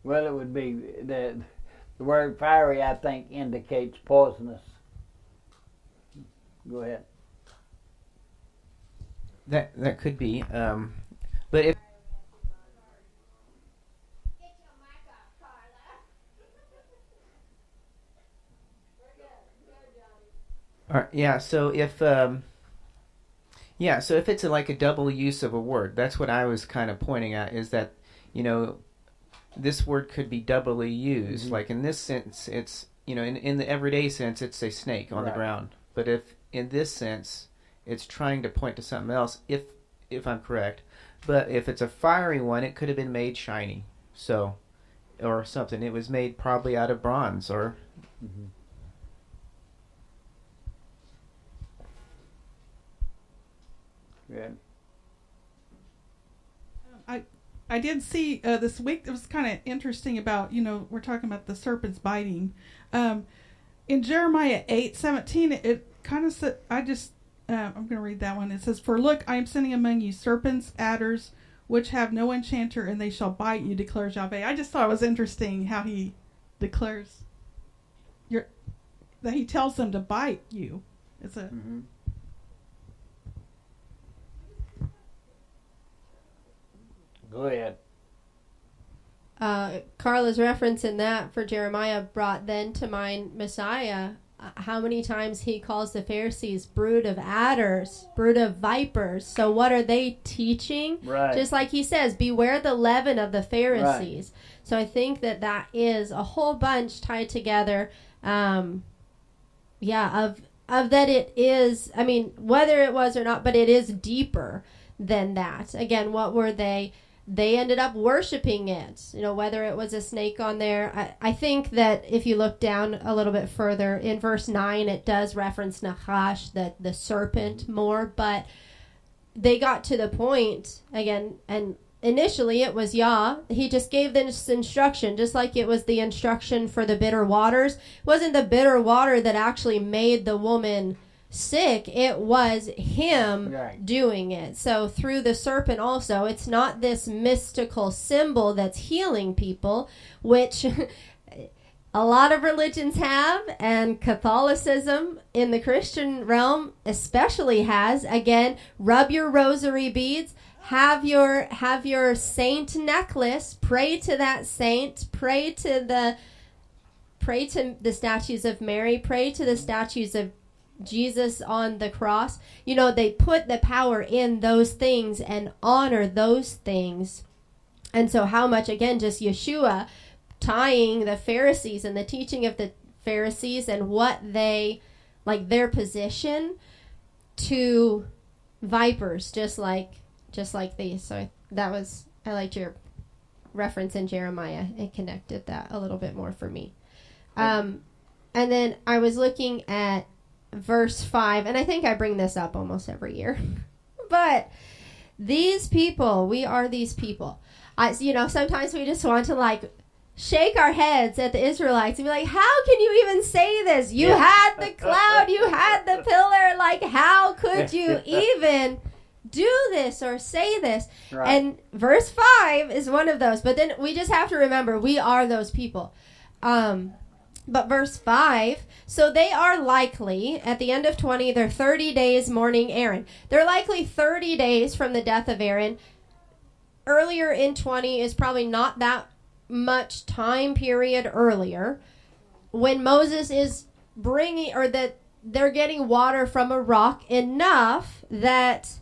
Well, it would be the word fiery, I think, indicates poisonous. Go ahead. That could be, but if yeah, so if it's like a double use of a word, that's what I was kind of pointing at, is that this word could be doubly used. Mm-hmm. Like in this sense, it's in the everyday sense, it's a snake on the ground, but if in this sense, it's trying to point to something else, if I'm correct. But if it's a fiery one, it could have been made shiny, or something. It was made probably out of bronze, or. Mm-hmm. Yeah. I did see this week. It was kind of interesting about we're talking about the serpents biting. In Jeremiah 8:17, it kind of said, I'm going to read that one. It says, "For look, I am sending among you serpents, adders, which have no enchanter, and they shall bite you, declares Yahweh." I just thought it was interesting how he declares that he tells them to bite you. It's a Go ahead. Carla's reference in that for Jeremiah brought then to mind Messiah. How many times he calls the Pharisees brood of adders, brood of vipers. So what are they teaching? Right. Just like he says, beware the leaven of the Pharisees. Right. So I think that is a whole bunch tied together. Of that it is, whether it was or not, but it is deeper than that. Again, what were they? They ended up worshiping it, whether it was a snake on there. I think that if you look down a little bit further, in verse 9, it does reference Nachash, the serpent, more. But they got to the point, again, and initially it was Yah. He just gave this instruction, just like it was the instruction for the bitter waters. It wasn't the bitter water that actually made the woman sick, it was him doing it. So through the serpent also, it's not this mystical symbol that's healing people, which a lot of religions have, and Catholicism in the Christian realm especially has. Again, rub your rosary beads, have your saint necklace, pray to that saint, pray to the statues of Mary, pray to the statues of Jesus on the cross. They put the power in those things and honor those things. And so how much, again, just Yeshua tying the Pharisees and the teaching of the Pharisees and what they, like their position, to vipers, just like these. So I liked your reference in Jeremiah. It connected that a little bit more for me. And then I was looking at verse 5, and I think I bring this up almost every year. But these people, we are these people. Sometimes we just want to shake our heads at the Israelites and be like, how can you even say this? You had the cloud, you had the pillar. How could you even do this or say this? Right. And verse 5 is one of those. But then we just have to remember, we are those people. But verse 5, so they are likely, at the end of 20, they're 30 days mourning Aaron. They're likely 30 days from the death of Aaron. Earlier in 20 is probably not that much time period earlier. when Moses is bringing, or that they're getting water from a rock, enough that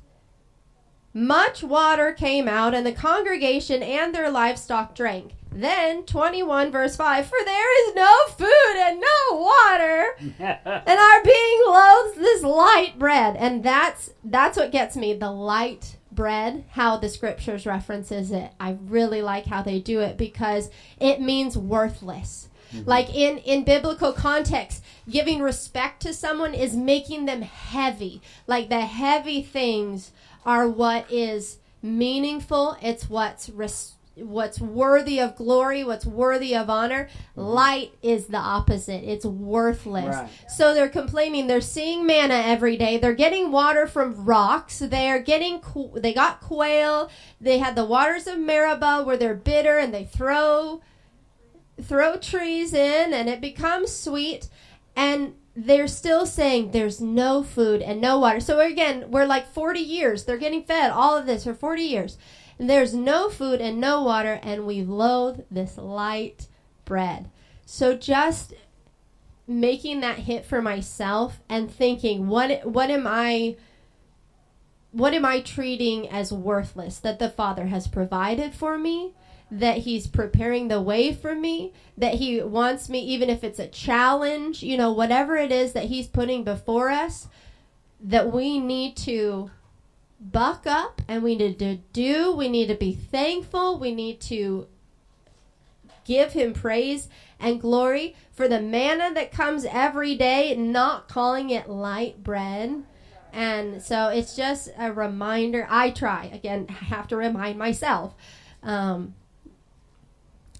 much water came out, and the congregation and their livestock drank. Then 21 verse 5, for there is no food and no water, and are being loathed this light bread. And that's what gets me, the light bread, how the scriptures references it. I really like how they do it, because it means worthless. Like in biblical context, giving respect to someone is making them heavy. Like the heavy things are what is meaningful. It's what's worthy of glory, what's worthy of honor. Light is the opposite. It's worthless. Right. So they're complaining. They're seeing manna every day. They're getting water from rocks. They got quail. They had the waters of Meribah where they're bitter, and they throw trees in and it becomes sweet, and they're still saying there's no food and no water. So again, we're like 40 years. They're getting fed all of this for 40 years. And there's no food and no water, and we loathe this light bread. So just making that hit for myself and thinking, what am I treating as worthless? That the Father has provided for me, that he's preparing the way for me, that he wants me, even if it's a challenge, whatever it is that he's putting before us, that we need to buck up, and we need to be thankful, we need to give him praise and glory for the manna that comes every day, not calling it light bread. And so it's just a reminder. I have to remind myself,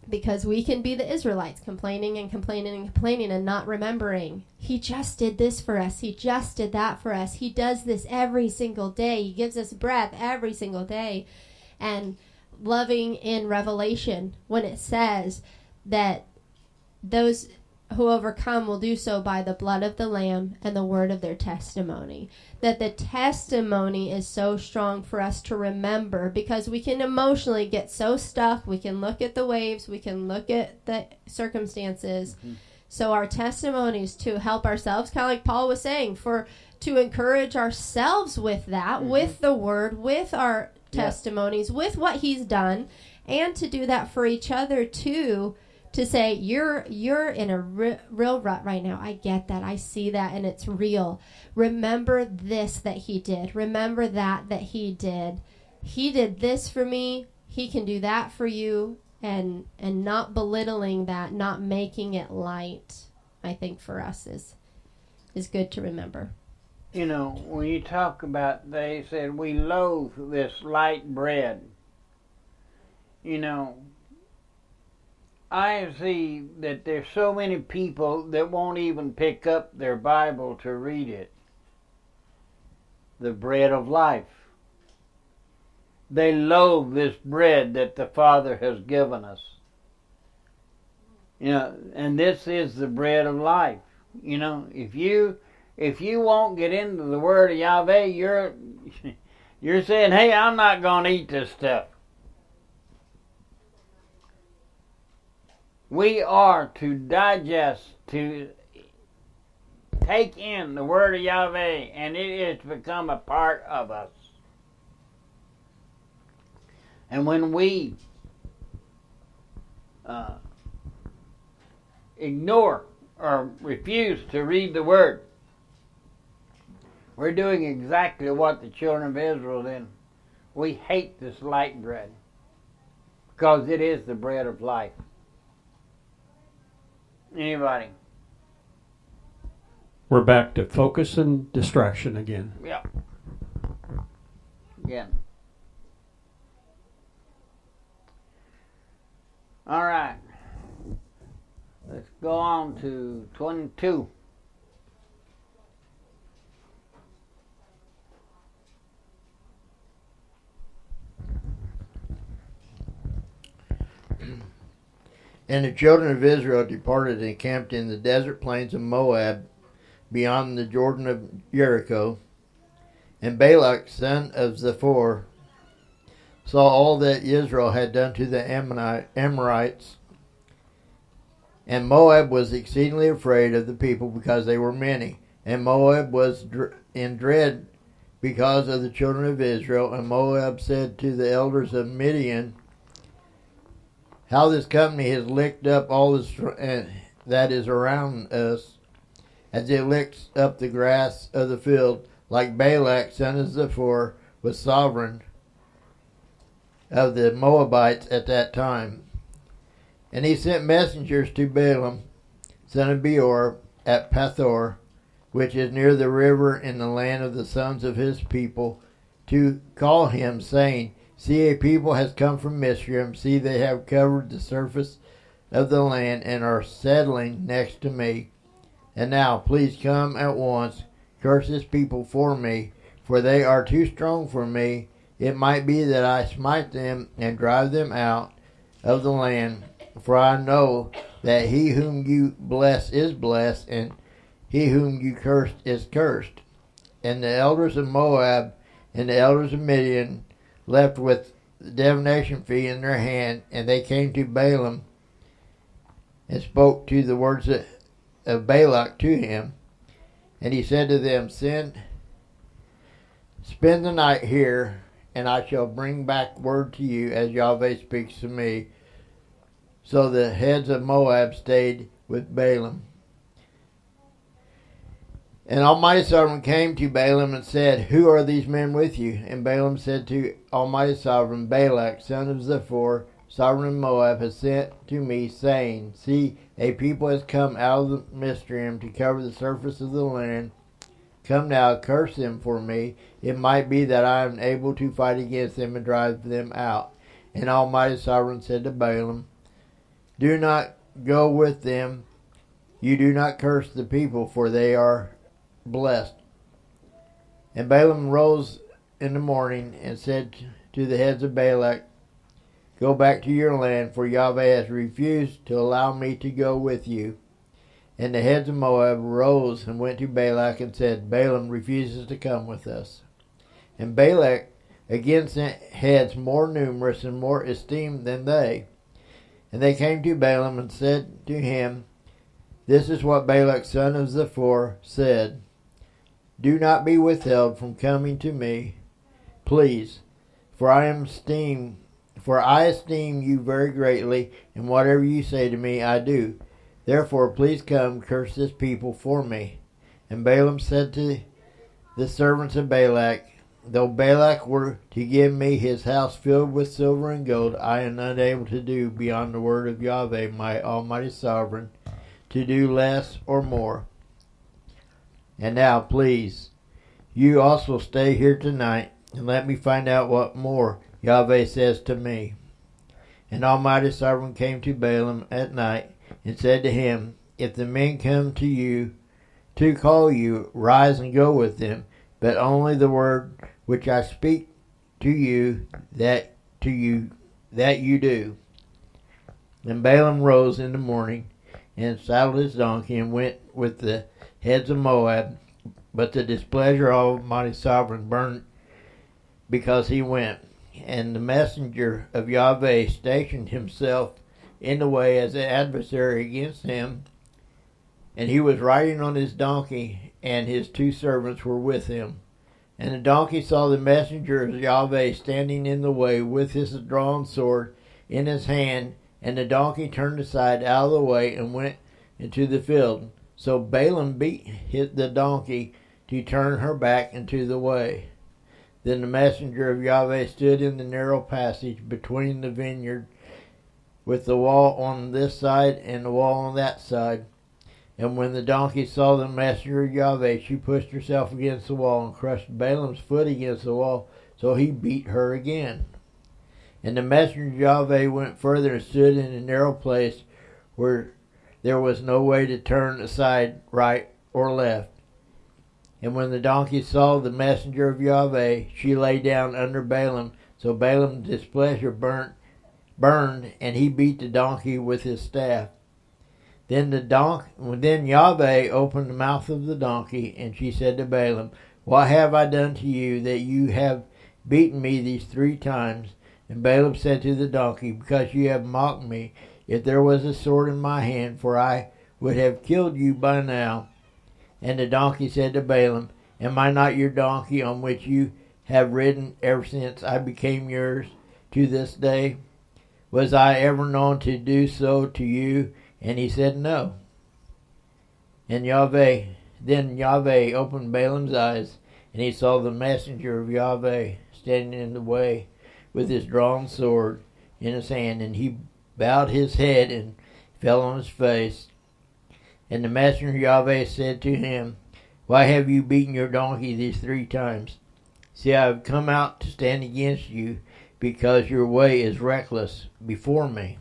because we can be the Israelites, complaining and not remembering. He just did this for us. He just did that for us. He does this every single day. He gives us breath every single day. And loving in Revelation when it says that those who overcome will do so by the blood of the Lamb and the word of their testimony. That the testimony is so strong for us to remember, because we can emotionally get so stuck. We can look at the waves. We can look at the circumstances. So our testimonies to help ourselves, kind of like Paul was saying, to encourage ourselves with that, with the word, with our testimonies, with what he's done, and to do that for each other too. To say, you're in a real rut right now. I get that. I see that, and it's real. Remember this that he did. Remember that he did. He did this for me. He can do that for you. And not belittling that, not making it light, I think for us is good to remember. When you talk about, they said, we loathe this light bread. I see that there's so many people that won't even pick up their Bible to read it. The bread of life. They loathe this bread that the Father has given us. And this is the bread of life. If you won't get into the Word of Yahweh, you're saying, hey, I'm not going to eat this stuff. We are to digest, to take in the Word of Yahweh, and it has become a part of us. And when we ignore or refuse to read the Word, we're doing exactly what the children of Israel did. We hate this light bread because it is the bread of life. Anybody? We're back to focus and distraction again. Yeah. Again. All right. Let's go on to 22. And the children of Israel departed and camped in the desert plains of Moab, beyond the Jordan of Jericho. And Balak, son of Zippor, saw all that Israel had done to the Amorites, And Moab was exceedingly afraid of the people because they were many. And Moab was in dread because of the children of Israel. And Moab said to the elders of Midian, how this company has licked up all this that is around us, as it licks up the grass of the field, like Balak, son of Zippor, was sovereign of the Moabites at that time. And he sent messengers to Balaam, son of Beor, at Pethor, which is near the river in the land of the sons of his people, to call him, saying, see, a people has come from Mizraim. See, they have covered the surface of the land and are settling next to me. And now, please come at once, curse this people for me, for they are too strong for me. It might be that I smite them and drive them out of the land, for I know that he whom you bless is blessed, and he whom you curse is cursed. And the elders of Moab and the elders of Midian left with the divination fee in their hand, and they came to Balaam and spoke to the words of Balak to him. And he said to them, spend the night here, and I shall bring back word to you as Yahweh speaks to me. So the heads of Moab stayed with Balaam. And Almighty Sovereign came to Balaam and said, who are these men with you? And Balaam said to Almighty Sovereign, Balak, son of Zippor, sovereign of Moab, has sent to me, saying, see, a people has come out of the Mizraim to cover the surface of the land. Come now, curse them for me. It might be that I am able to fight against them and drive them out. And Almighty Sovereign said to Balaam, do not go with them. You do not curse the people, for they are blessed. And Balaam rose in the morning and said to the heads of Balak, go back to your land, for Yahweh has refused to allow me to go with you. And the heads of Moab rose and went to Balak and said, Balaam refuses to come with us. And Balak again sent heads more numerous and more esteemed than they. And they came to Balaam and said to him, this is what Balak son of Zippor said, do not be withheld from coming to me, please, for I esteem you very greatly, and whatever you say to me I do. Therefore please come, curse this people for me. And Balaam said to the servants of Balak, though Balak were to give me his house filled with silver and gold, I am unable to do beyond the word of Yahweh, my Almighty Sovereign, to do less or more. And now, please, you also stay here tonight, and let me find out what more Yahweh says to me. And Almighty Sovereign came to Balaam at night, and said to him, if the men come to you to call you, rise and go with them, but only the word which I speak to you that you do. Then Balaam rose in the morning and saddled his donkey and went with the heads of Moab, but the displeasure of Almighty Sovereign burned because he went. And the messenger of Yahweh stationed himself in the way as an adversary against him, and he was riding on his donkey, and his two servants were with him. And the donkey saw the messenger of Yahweh standing in the way with his drawn sword in his hand, and the donkey turned aside out of the way and went into the field. So Balaam beat the donkey to turn her back into the way. Then the messenger of Yahweh stood in the narrow passage between the vineyard, with the wall on this side and the wall on that side. And when the donkey saw the messenger of Yahweh, she pushed herself against the wall and crushed Balaam's foot against the wall, so he beat her again. And the messenger of Yahweh went further and stood in a narrow place where there was no way to turn aside right or left. And when the donkey saw the messenger of Yahweh, she lay down under Balaam. So Balaam's displeasure burned, and he beat the donkey with his staff. Then Yahweh opened the mouth of the donkey, and she said to Balaam, what have I done to you that you have beaten me these 3 times? And Balaam said to the donkey, because you have mocked me, if there was a sword in my hand, for I would have killed you by now. And the donkey said to Balaam, Am I not your donkey on which you have ridden ever since I became yours to this day? Was I ever known to do so to you? And he said, No. And then Yahweh opened Balaam's eyes, and he saw the messenger of Yahweh standing in the way with his drawn sword in his hand, and he bowed his head and fell on his face. And the messenger of Yahweh said to him, Why have you beaten your donkey these 3 times? See, I have come out to stand against you, because your way is reckless before me.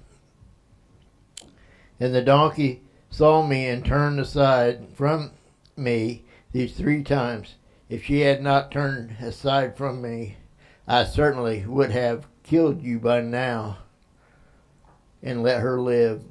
And the donkey saw me and turned aside from me these 3 times. If she had not turned aside from me, I certainly would have killed you by now and let her live.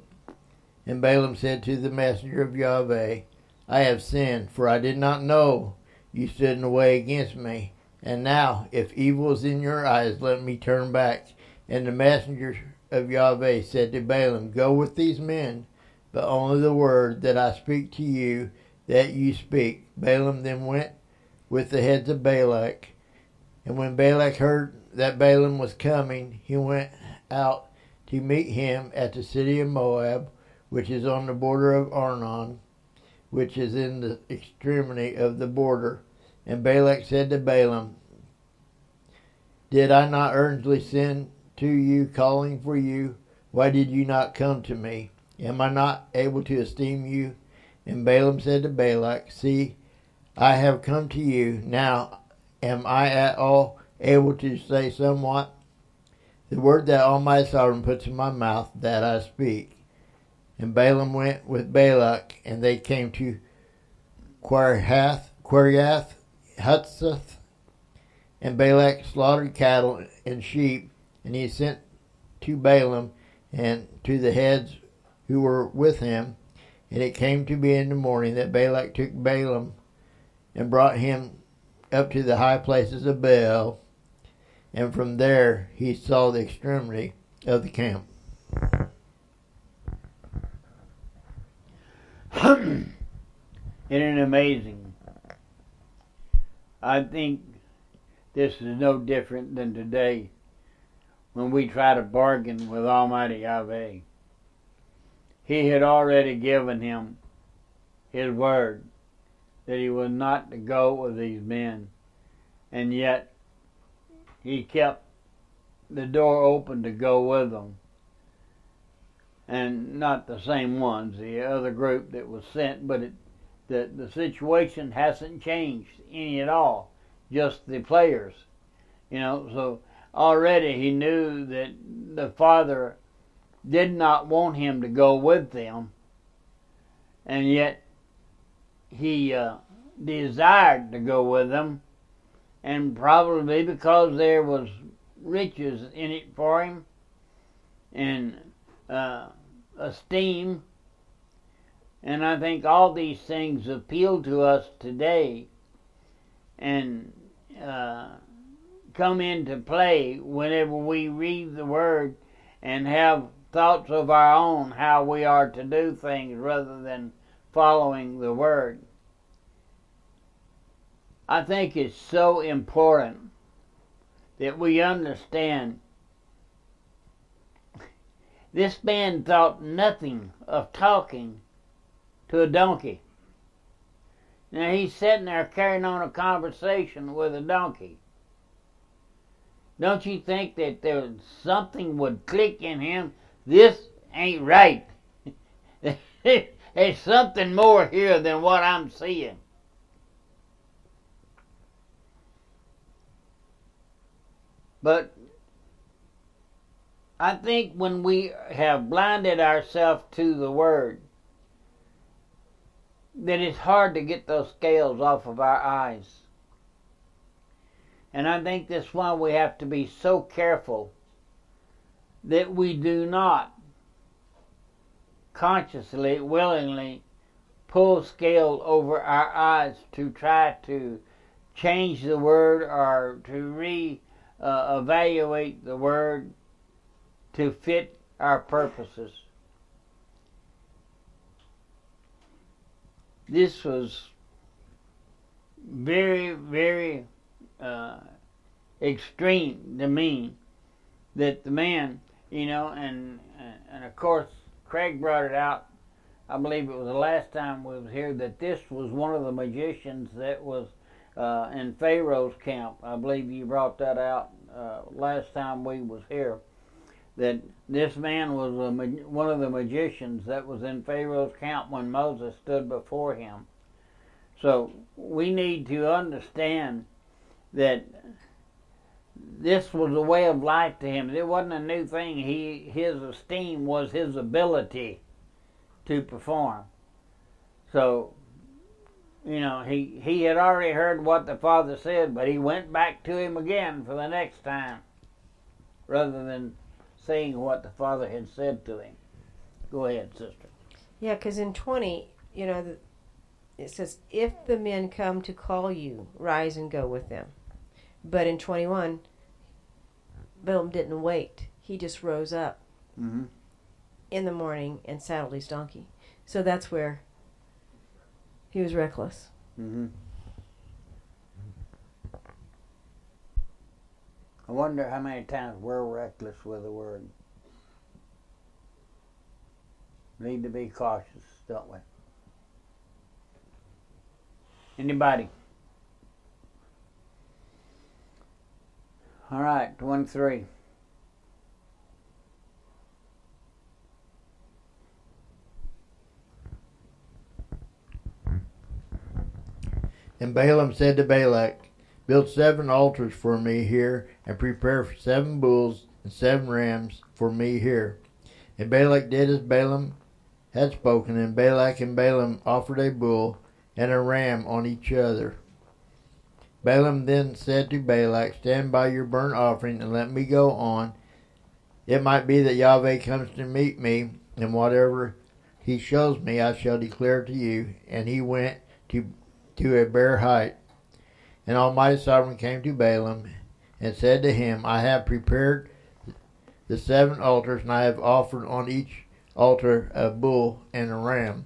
And Balaam said to the messenger of Yahweh, I have sinned, for I did not know you stood in the way against me. And now, if evil is in your eyes, let me turn back. And the messenger of Yahweh said to Balaam, Go with these men, but only the word that I speak to you, that you speak. Balaam then went with the heads of Balak. And when Balak heard that Balaam was coming, he went out to meet him at the city of Moab, which is on the border of Arnon, which is in the extremity of the border. And Balak said to Balaam, Did I not earnestly send to you, calling for you? Why did you not come to me? Am I not able to esteem you? And Balaam said to Balak, See, I have come to you. Now am I at all able to say somewhat? The word that Almighty Sovereign puts in my mouth, that I speak. And Balaam went with Balak, and they came to Quariath Hutzeth, and Balak slaughtered cattle and sheep, and he sent to Balaam and to the heads who were with him. And it came to be in the morning that Balak took Balaam and brought him up to the high places of Baal, and from there he saw the extremity of the camp. Isn't it amazing? I think this is no different than today when we try to bargain with Almighty Yahweh. He had already given him his word that he was not to go with these men, and yet he kept the door open to go with them. And not the same ones, the other group that was sent, but the situation hasn't changed any at all, just the players. So already he knew that the Father did not want him to go with them, and yet he desired to go with them, and probably because there was riches in it for him, and esteem. And I think all these things appeal to us today and come into play whenever we read the Word and have thoughts of our own how we are to do things rather than following the Word. I think it's so important that we understand this man thought nothing of talking to a donkey. Now he's sitting there carrying on a conversation with a donkey. Don't you think that there something would click in him? This ain't right. There's something more here than what I'm seeing. But I think when we have blinded ourselves to the Word, that it's hard to get those scales off of our eyes. And I think that's why we have to be so careful that we do not consciously, willingly pull scale over our eyes to try to change the Word or to evaluate the Word to fit our purposes. this was very, very extreme to me, that the man, and of course Craig brought it out. I believe it was the last time we was here, that this was one of the magicians that was in Pharaoh's camp. I believe you brought that out last time we was here, that this man was one of the magicians that was in Pharaoh's camp when Moses stood before him. So we need to understand that this was a way of life to him. It wasn't a new thing. His esteem was his ability to perform. So, he had already heard what the Father said, but he went back to him again for the next time, rather than saying what the Father had said to him. Go ahead, sister. Yeah, because in 20, it says, if the men come to call you, rise and go with them. But in 21, Balaam didn't wait. He just rose up in the morning and saddled his donkey. So that's where he was reckless. I wonder how many times we're reckless with the word. Need to be cautious, don't we? Anybody? All right, 1-3. And Balaam said to Balak, build 7 altars for me here, and prepare 7 bulls and 7 rams for me here. And Balak did as Balaam had spoken, and Balak and Balaam offered a bull and a ram on each other. Balaam then said to Balak, stand by your burnt offering and let me go on. It might be that Yahweh comes to meet me, and whatever he shows me I shall declare to you. And he went to a bare height. And Almighty Sovereign came to Balaam and said to him, I have prepared the 7 altars, and I have offered on each altar a bull and a ram.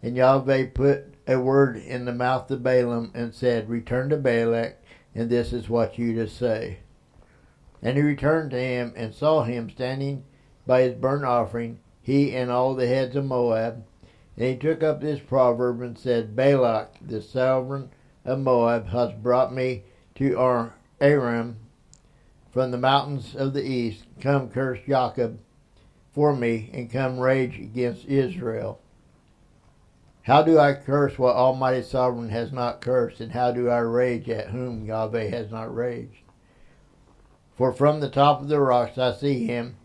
And Yahweh put a word in the mouth of Balaam and said, return to Balak, and this is what you to say. And he returned to him and saw him standing by his burnt offering, he and all the heads of Moab. And he took up this proverb and said, Balak, the sovereign of Moab, has brought me to Aram from the mountains of the east. Come curse Jacob for me, and come rage against Israel. How do I curse what Almighty Sovereign has not cursed, and how do I rage at whom Yahweh has not raged? For from the top of the rocks I see him,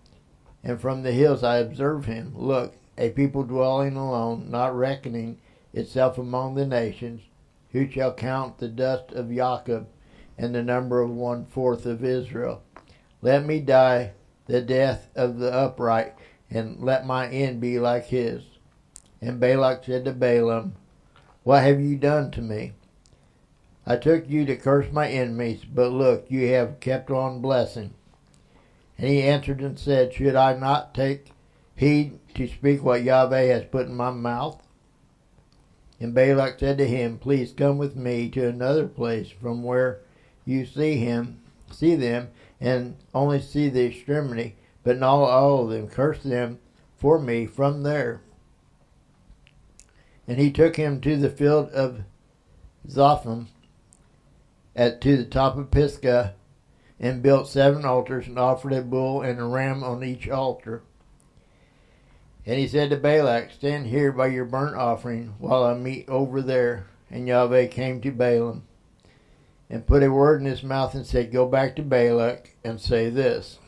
and from the hills I observe him. Look, a people dwelling alone, not reckoning itself among the nations. Who shall count the dust of Jacob, and the number of 1/4 of Israel? Let me die the death of the upright, and let my end be like his. And Balak said to Balaam, what have you done to me? I took you to curse my enemies, but look, you have kept on blessing. And he answered and said, should I not take heed to speak what Yahweh has put in my mouth? And Balak said to him, please come with me to another place from where you see them, and only see the extremity, but not all of them. Curse them for me from there. And he took him to the field of Zophim, to the top of Pisgah, and built 7 altars, and offered a bull and a ram on each altar. And he said to Balak, stand here by your burnt offering, while I meet over there. And Yahweh came to Balaam, and put a word in his mouth, and said, go back to Balak, and say this.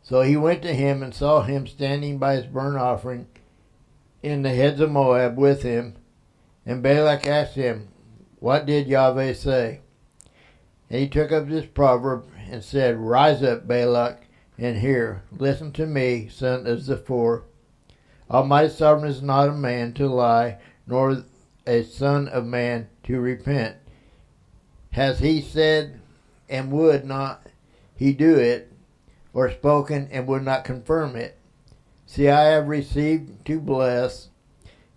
So he went to him, and saw him standing by his burnt offering, in the heads of Moab with him. And Balak asked him, what did Yahweh say? And he took up this proverb and said, rise up, Balak, and hear. Listen to me, son of Zippor. Almighty Sovereign is not a man to lie, nor a son of man to repent. Has he said, and would not he do it, or spoken, and would not confirm it? See, I have received to bless,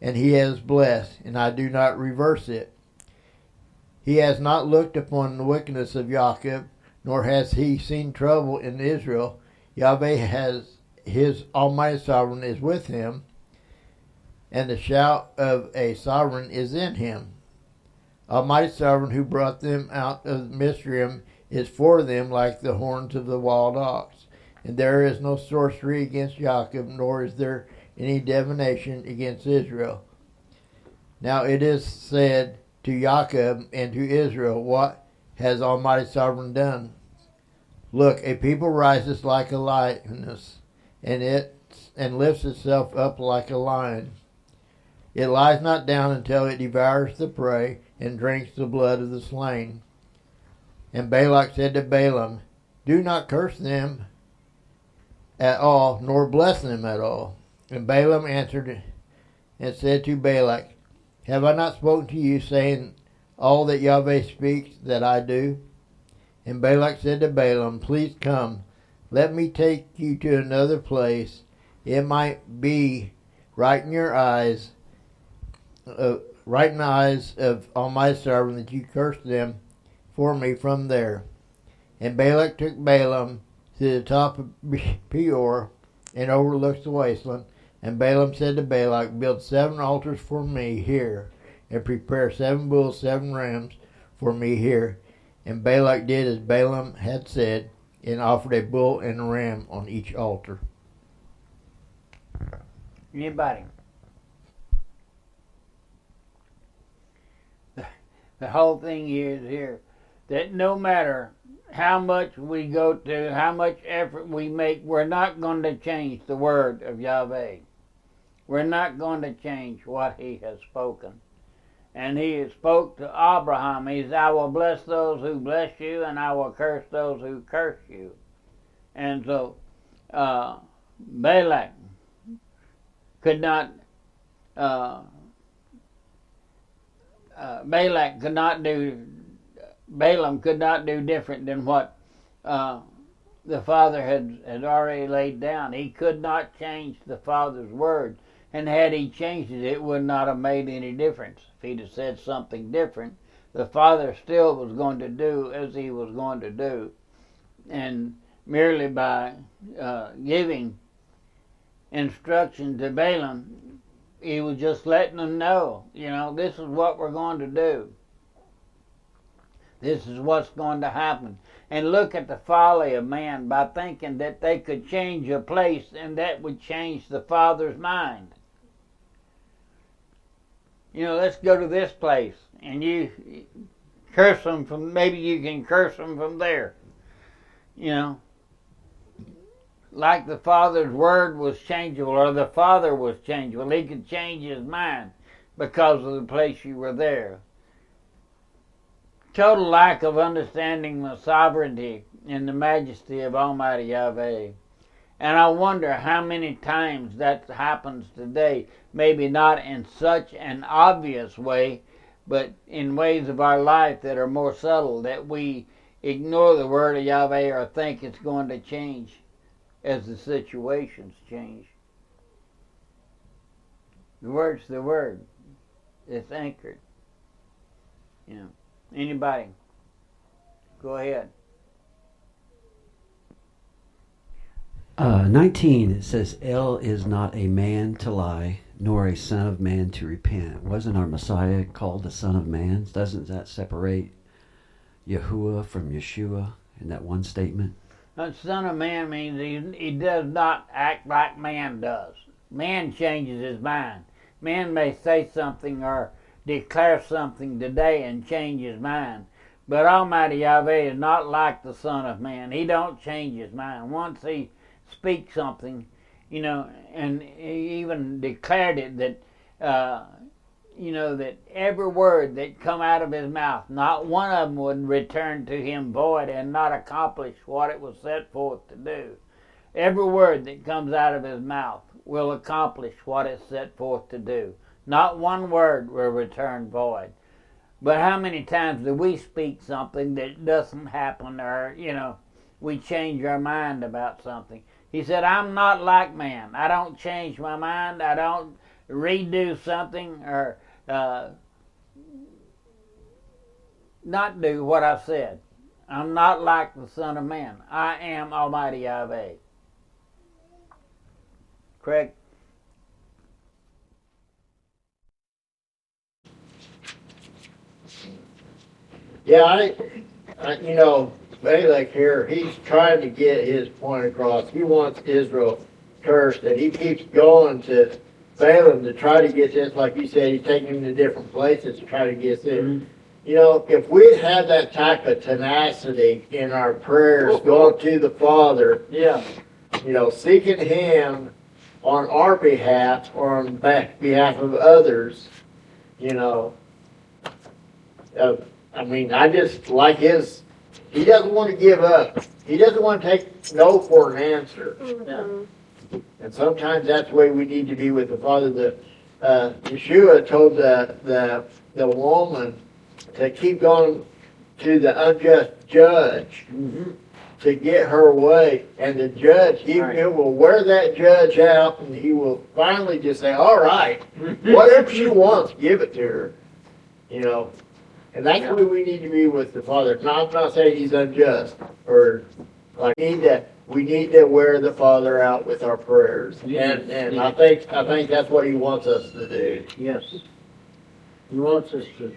and he has blessed, and I do not reverse it. He has not looked upon the wickedness of Jacob, nor has he seen trouble in Israel. Yahweh has his almighty sovereign is with him, and the shout of a sovereign is in him. Almighty sovereign who brought them out of Mizraim is for them like the horns of the wild ox. And there is no sorcery against Jacob, nor is there any divination against Israel. Now it is said to Jacob and to Israel, what has Almighty Sovereign done? Look, a people rises like a lioness, and lifts itself up like a lion. It lies not down until it devours the prey and drinks the blood of the slain. And Balak said to Balaam, do not curse them at all, nor bless them at all. And Balaam answered and said to Balak, have I not spoken to you, saying all that Yahweh speaks that I do? And Balak said to Balaam, please come, let me take you to another place. It might be right in your eyes, right in the eyes of Almighty Sovereign, that you curse them for me from there. And Balak took Balaam to the top of Peor and overlooks the wasteland. And Balaam said to Balak, build 7 altars for me here, and prepare 7 bulls, 7 rams for me here. And Balak did as Balaam had said, and offered a bull and a ram on each altar. Anybody? The whole thing is here that no matter how much we go to, how much effort we make, we're not going to change the word of Yahweh. We're not going to change what he has spoken. And he spoke to Abraham. He said, I will bless those who bless you, and I will curse those who curse you. And so Balak could not Balaam could not do different than what the Father had already laid down. He could not change the Father's word. And had he changed it, it would not have made any difference. If he'd have said something different, the Father still was going to do as he was going to do. And merely by giving instruction to Balaam, he was just letting them know, this is what we're going to do. This is what's going to happen. And look at the folly of man by thinking that they could change a place and that would change the Father's mind. Let's go to this place and you curse them from, maybe you can curse them from there. Like the Father's word was changeable, or the Father was changeable. He could change his mind because of the place you were there. Total lack of understanding the sovereignty and the majesty of Almighty Yahweh. And I wonder how many times that happens today. Maybe not in such an obvious way, but in ways of our life that are more subtle, that we ignore the word of Yahweh or think it's going to change as the situations change. The word's the word. It's anchored. Anybody? Go ahead. 19, it says, El is not a man to lie, nor a son of man to repent. Wasn't our Messiah called the Son of Man? Doesn't that separate Yahuwah from Yeshua in that one statement? The Son of Man means he does not act like man does. Man changes his mind. Man may say something or declare something today and change his mind. But Almighty Yahweh is not like the Son of Man. He don't change his mind. Once he speaks something, and he even declared it that, that every word that come out of his mouth, not one of them would return to him void and not accomplish what it was set forth to do. Every word that comes out of his mouth will accomplish what it's set forth to do. Not one word will return void. But how many times do we speak something that doesn't happen, or, we change our mind about something? He said, I'm not like man. I don't change my mind. I don't redo something or not do what I said. I'm not like the Son of Man. I am Almighty Yahweh. Correct? Yeah, you know, Balak here, he's trying to get his point across. He wants Israel cursed, and he keeps going to Balaam to try to get this. Like you said, he's taking him to different places to try to get this. Mm-hmm. You know, if we had that type of tenacity in our prayers, going to the Father, Yeah. you know, seeking Him on our behalf or on behalf of others, you know, I mean, I just like he doesn't want to give up. He doesn't want to take no for an answer. Yeah. And sometimes that's the way we need to be with the Father. Yeshua told the woman to keep going to the unjust judge Mm-hmm. to get her way. And the judge, he will wear that judge out, and he will finally just say, all right, whatever she wants, give it to her. You know, and that's the way we need to be with the Father. Now, I'm not saying he's unjust, or like we need to wear the Father out with our prayers. And I think that's what he wants us to do. Yes. He wants us to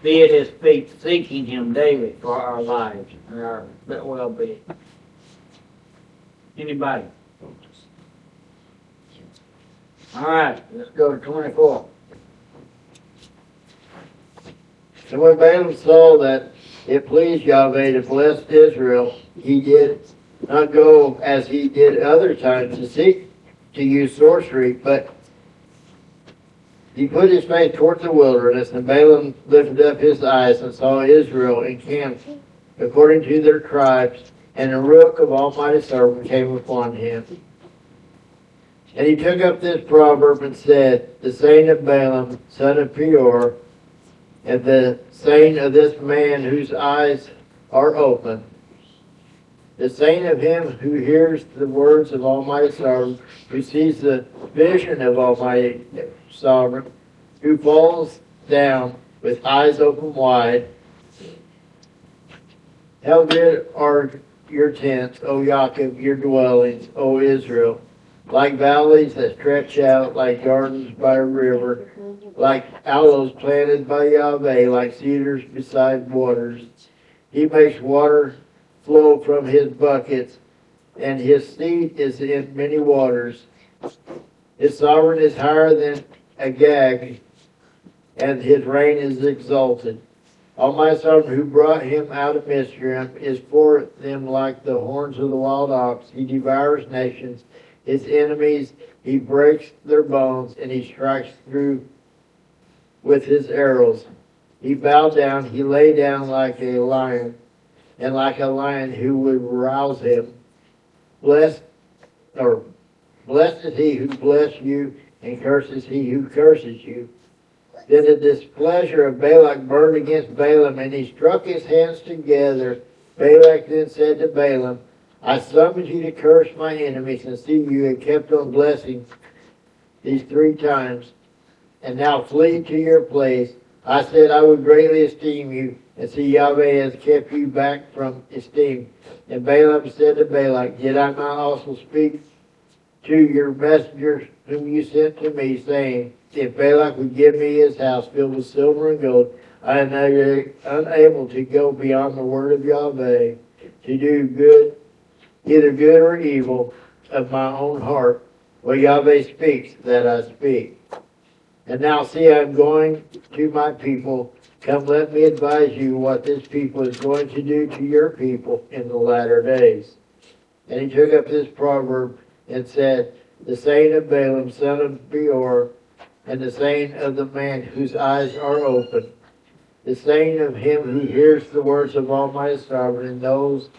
be at His feet, seeking Him daily for our lives and our well-being. Anybody? All right, let's go to 24. And when Balaam saw that it pleased Yahweh to bless Israel, he did not go as he did other times to seek to use sorcery, but he put his face toward the wilderness, and Balaam lifted up his eyes and saw Israel encamped according to their tribes, and a ruach of Almighty servant came upon him. And he took up this proverb and said, the saying of Balaam, son of Peor, and the saying of this man whose eyes are open, the saying of him who hears the words of Almighty Sovereign, who sees the vision of Almighty Sovereign, who falls down with eyes open wide. How good are your tents, O Yaakov, your dwellings, O Israel, like valleys that stretch out, like gardens by a river, like aloes planted by Yahweh, like cedars beside waters. He makes water flow from his buckets, and his seat is in many waters. His sovereign is higher than Agag, and his reign is exalted. Almighty Sovereign, who brought him out of Mizraim, is for them like the horns of the wild ox. He devours nations. His enemies, he breaks their bones, and he strikes through with his arrows. He bowed down, he lay down like a lion, and like a lion who would rouse him. Blessed is he who blesses you, and curses he who curses you. Then the displeasure of Balak burned against Balaam, and he struck his hands together. Balak then said to Balaam, I summoned you to curse my enemies, and see, you have kept on blessing these 3 times. And now flee to your place. I said I would greatly esteem you, and see, Yahweh has kept you back from esteem. And Balaam said to Balak, did I not also speak to your messengers whom you sent to me, saying, if Balak would give me his house filled with silver and gold, I am unable to go beyond the word of Yahweh, to do good, either good or evil, of my own heart. What Yahweh speaks, that I speak. And now see, I am going to my people. Come, let me advise you what this people is going to do to your people in the latter days. And he took up this proverb and said, the saying of Balaam, son of Beor, and the saying of the man whose eyes are open, the saying of him who hears the words of Almighty Sovereign and knows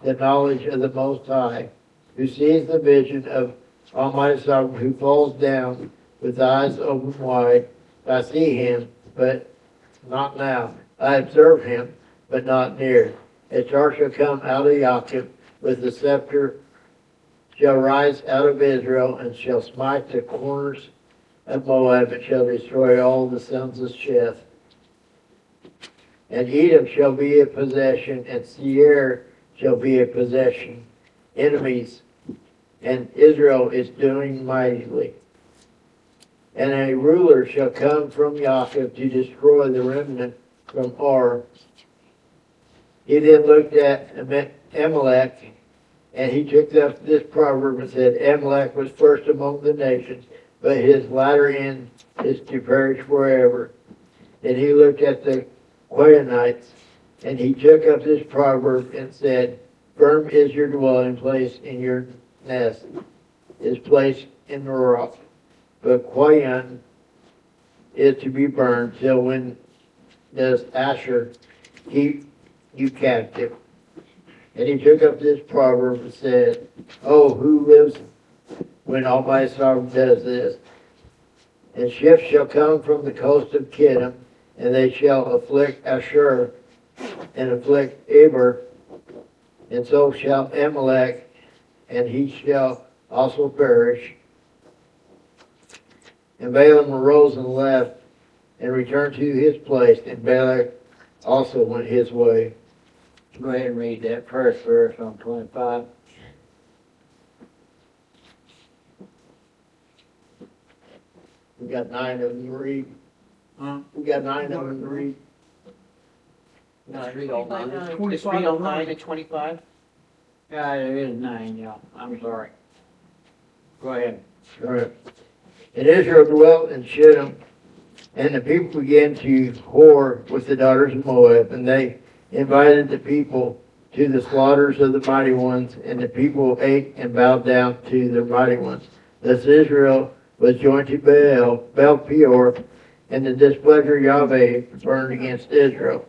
the knowledge of the Most High, who sees the vision of Almighty Sovereign, who falls down with eyes open wide. I see him, but not now. I observe him, but not near. A star shall come out of Yaakov, with the scepter shall rise out of Israel, and shall smite the corners of Moab, and shall destroy all the sons of Sheth. And Edom shall be a possession, and Seir shall be a possession. Enemies, and Israel is doing mightily. And a ruler shall come from Jacob to destroy the remnant from Ar. He then looked at Amalek, and he took up this proverb and said, Amalek was first among the nations, but his latter end is to perish forever. And he looked at the Quainites, and he took up this proverb and said, firm is your dwelling place, and your nest is placed in the rock. But Quain is to be burned, till when does Asher keep you captive? And he took up this proverb and said, oh, who lives when Almighty Sovereign does this? And ships shall come from the coast of Kittim, and they shall afflict Asher and afflict Eber, and so shall Amalek, and he shall also perish. And Balaam arose and left, and returned to his place, and Balak also went his way. Go ahead and read that first verse on 25. We got 9 of them to read. We got 9 of them to read. No, read all 9. Just read all 9 to 25. Yeah, there is 9, yeah. I'm sorry. Go ahead. All right. And Israel dwelt in Shittim, and the people began to whore with the daughters of Moab, and they invited the people to the slaughters of the mighty ones, and the people ate and bowed down to the mighty ones. Thus Israel was joined to Baal Peor, and the displeasure of Yahweh burned against Israel.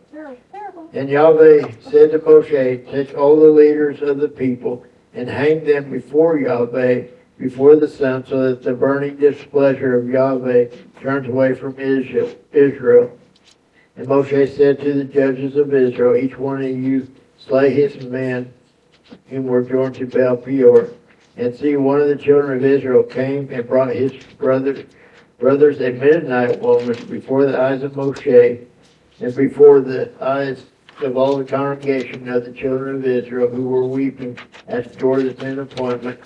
And Yahweh said to Moshe, take all the leaders of the people and hang them before Yahweh, before the sun, so that the burning displeasure of Yahweh turns away from Israel. And Moshe said to the judges of Israel, each one of you slay his men whom were joined to Baal Peor. And see, one of the children of Israel came and brought his brothers a Midianite woman before the eyes of Moshe, and before the eyes of all the congregation of the children of Israel, who were weeping at the door of the tent of appointment.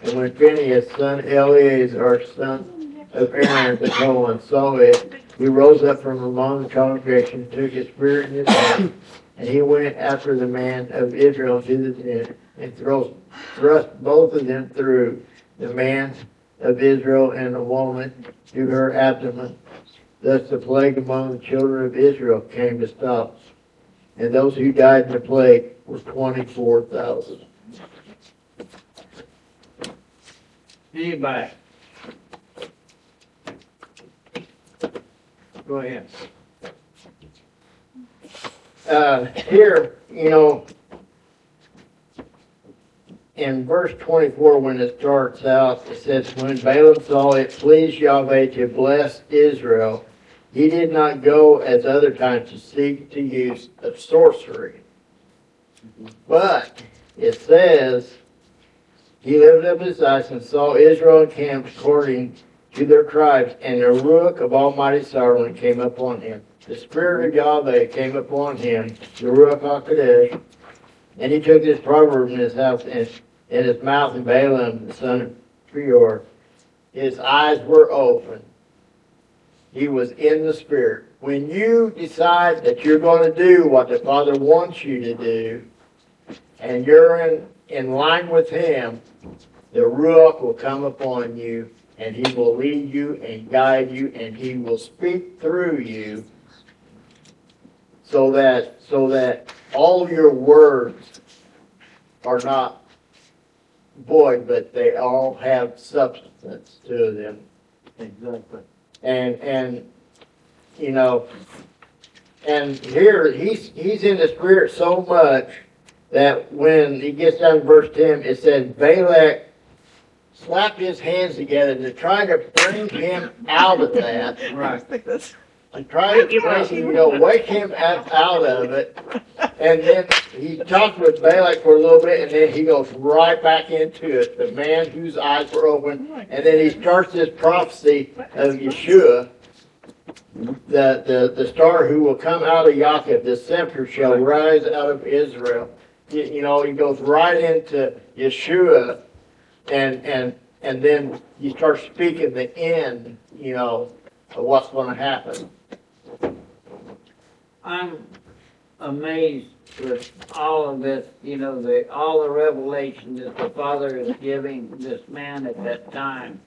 And when Phinehas, son Eleazar, son of Aaron the Cohen, saw it, he rose up from among the congregation, took his spear in his hand, and he went after the man of Israel to the tent, and thrust both of them through, the man of Israel and the woman to her abdomen. Thus the plague among the children of Israel came to stop. And those who died in the plague were 24,000. Anybody? Go ahead. Here, in verse 24, when it starts out, it says, when Balaam saw it pleased Yahweh to bless Israel, he did not go as other times to seek the use of sorcery. But it says, he lifted up his eyes and saw Israel encamped according to their tribes, and the ruach of Almighty Sovereign came upon him. The Spirit of Yahweh came upon him, the Ruach HaKodesh, and he took this proverb in his house and in his mouth, and Balaam, the son of Peor, his eyes were open. He was in the Spirit. When you decide that you're going to do what the Father wants you to do, and you're in line with Him, the Ruach will come upon you, and He will lead you and guide you, and He will speak through you, so that all your words are not void, but they all have substance to them. Exactly. And here he's in the Spirit so much that when he gets down to verse 10, it says Balak slapped his hands together to try to bring him out of that. Right. tries to wake him out of it. And then he talked with Balak for a little bit, and then he goes right back into it. The man whose eyes were open, and then he starts this prophecy of Yeshua, the star who will come out of Yaakov. The scepter shall rise out of Israel. He goes right into Yeshua, and then he starts speaking the end, of what's going to happen. I'm amazed with all of this, all the revelation that the Father is giving this man at that time,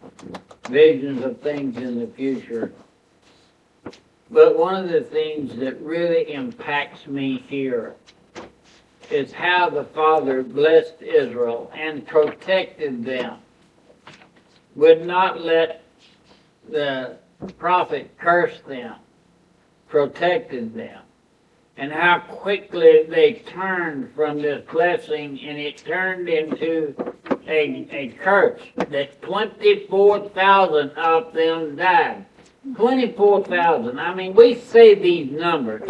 visions of things in the future. But one of the things that really impacts me here is how the Father blessed Israel and protected them, would not let the prophet curse them, protected them. And how quickly they turned from this blessing, and it turned into a curse that 24,000 of them died. 24,000. I mean, we say these numbers,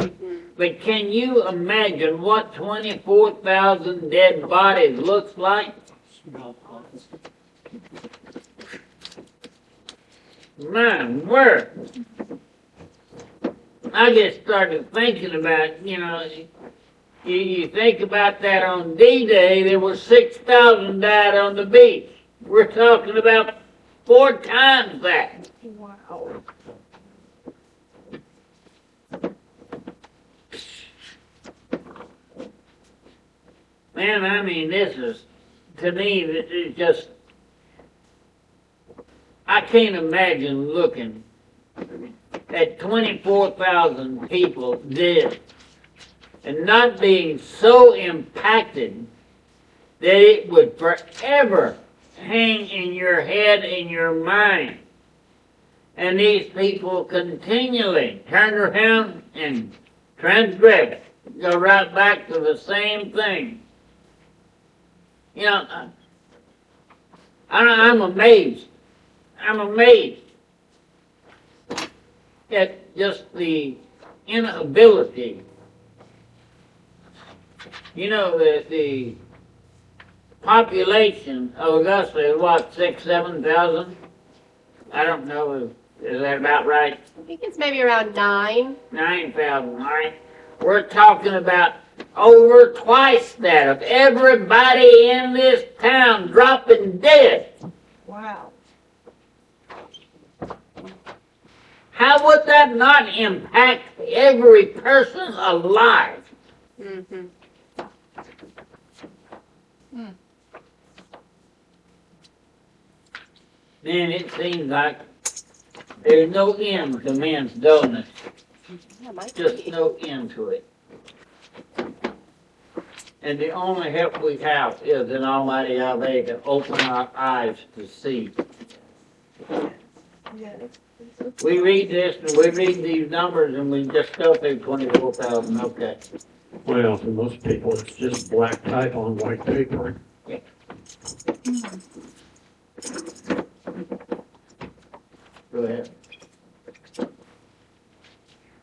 but can you imagine what 24,000 dead bodies looks like? My word. I just started thinking about, you think about that on D-Day, there were 6,000 died on the beach. We're talking about 4 times that. Wow. Man, I mean, to me, this is just, I can't imagine looking at 24,000 people dead and not being so impacted that it would forever hang in your head, in your mind. And these people continually turn around and transgress, go right back to the same thing. I'm amazed. I'm amazed at just the inability. The population of Augusta is what, 6,000-7,000? I don't know. Is that about right? I think it's maybe around 9. 9,000, all right? We're talking about over twice that of everybody in this town dropping dead. Wow. How would that not impact every person alive? Mm-hmm. Man, it seems like there's no end to man's dullness. Just no end to it. And the only help we have is in Almighty Yahweh to open our eyes to see. We read this and we read these numbers and we just go through 24,000. Okay. Well, for most people, it's just black type on white paper. Go ahead.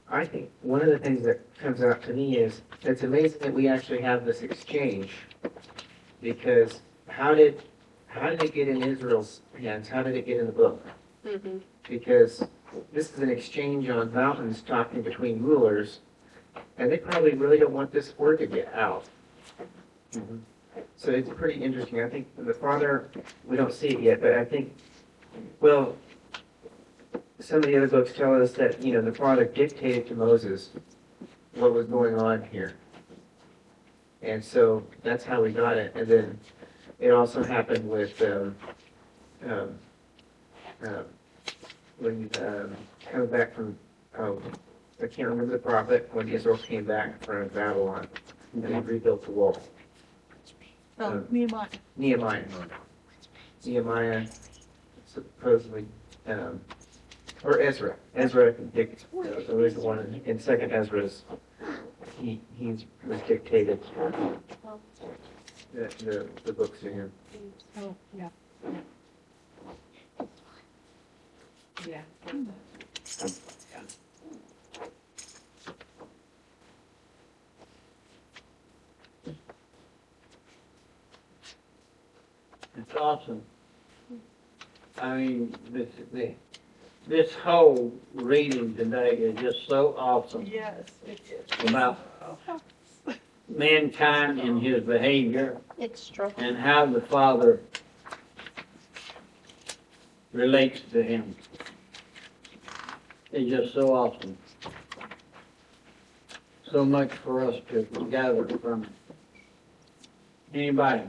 I think one of the things that comes out to me is it's amazing that we actually have this exchange, because how did it get in Israel's hands? How did it get in the book? Mm-hmm. Because this is an exchange on mountains talking between rulers, and they probably really don't want this word to get out. Mm-hmm. So it's pretty interesting. I think the Father, we don't see it yet, but I think, well, some of the other books tell us that, the Father dictated to Moses what was going on here. And so that's how we got it. And then it also happened with when coming back from, I can't remember the prophet, when Israel came back from Babylon and they rebuilt the wall. Nehemiah. Nehemiah supposedly, or Ezra. Ezra was the one in Second Ezra's. He was dictated the books to him. Oh, yeah. Yeah. awesome. I mean, this whole reading today is just so awesome. Yes, it is. About mankind and his behavior It's strong. and how the Father relates to him. It's just so awesome. So much for us to gather from it. Anybody?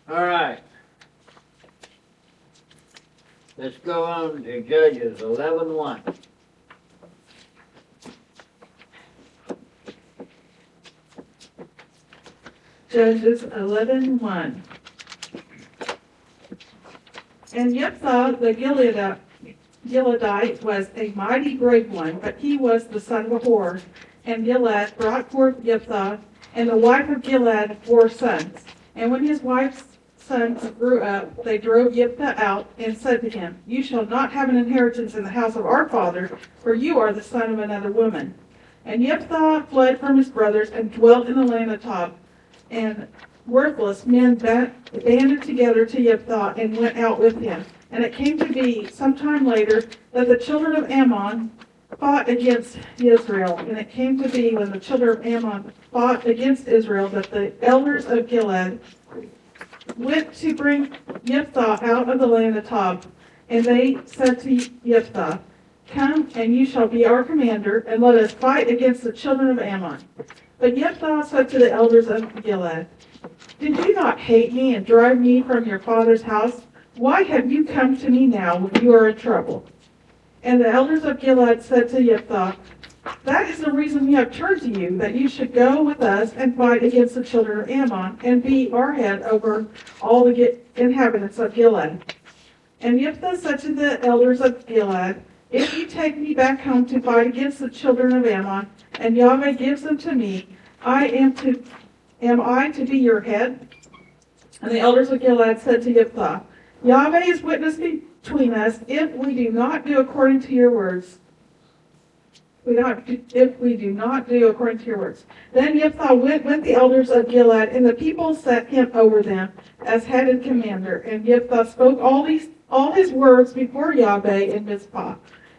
All right. Let's go on to Judges 11:1. Judges 11:1. And Jephthah the Gileadite was a mighty brave one, but he was the son of a whore. And Gilead brought forth Jephthah, and the wife of Gilead bore sons. And when his wife's sons grew up, they drove Jephthah out and said to him, "You shall not have an inheritance in the house of our father, for you are the son of another woman." And Jephthah fled from his brothers and dwelt in the land of Tob. And worthless men banded together to Jephthah and went out with him. And it came to be sometime later that the children of Ammon fought against Israel. And it came to be when the children of Ammon fought against Israel that the elders of Gilead went to bring Jephthah out of the land of Tob. And they said to Jephthah, "Come, and you shall be our commander, and let us fight against the children of Ammon." But Jephthah said to the elders of Gilead, "Did you not hate me and drive me from your father's house? Why have you come to me now when you are in trouble?" And the elders of Gilead said to Jephthah, "That is the reason we have turned to you, that you should go with us and fight against the children of Ammon, and be our head over all the inhabitants of Gilead." And Jephthah said to the elders of Gilead, "If you take me back home to fight against the children of Ammon, and Yahweh gives them to me, am I to be your head?" And the elders of Gilead said to Jephthah, "Yahweh is witness between us if we do not do according to your words. If we do not do according to your words." Then Jephthah went with the elders of Gilead, and the people set him over them as head and commander. And Jephthah spoke all his words before Yahweh in Mizpah.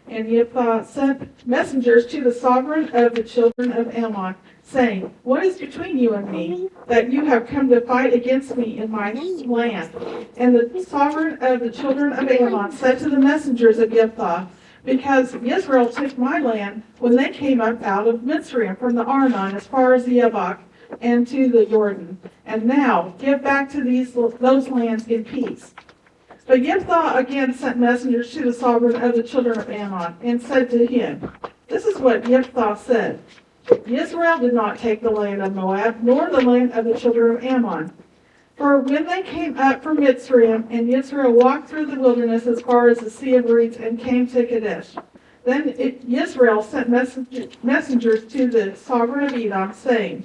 And Jephthah sent messengers to the sovereign of the children of Ammon, saying, "What is between you and me, that you have come to fight against me in my land?" And the sovereign of the children of Ammon said to the messengers of Jephthah, "Because Israel took my land when they came up out of Mitzrayim from the Arnon as far as the Yabok and to the Jordan. And now give back to those lands in peace." But Jephthah again sent messengers to the sovereign of the children of Ammon, and said to him, "This is what Jephthah said. Israel did not take the land of Moab, nor the land of the children of Ammon. For when they came up from Mitzrayim, and Israel walked through the wilderness as far as the Sea of Reeds, and came to Kadesh, then Israel sent messengers to the sovereign of Edom, saying,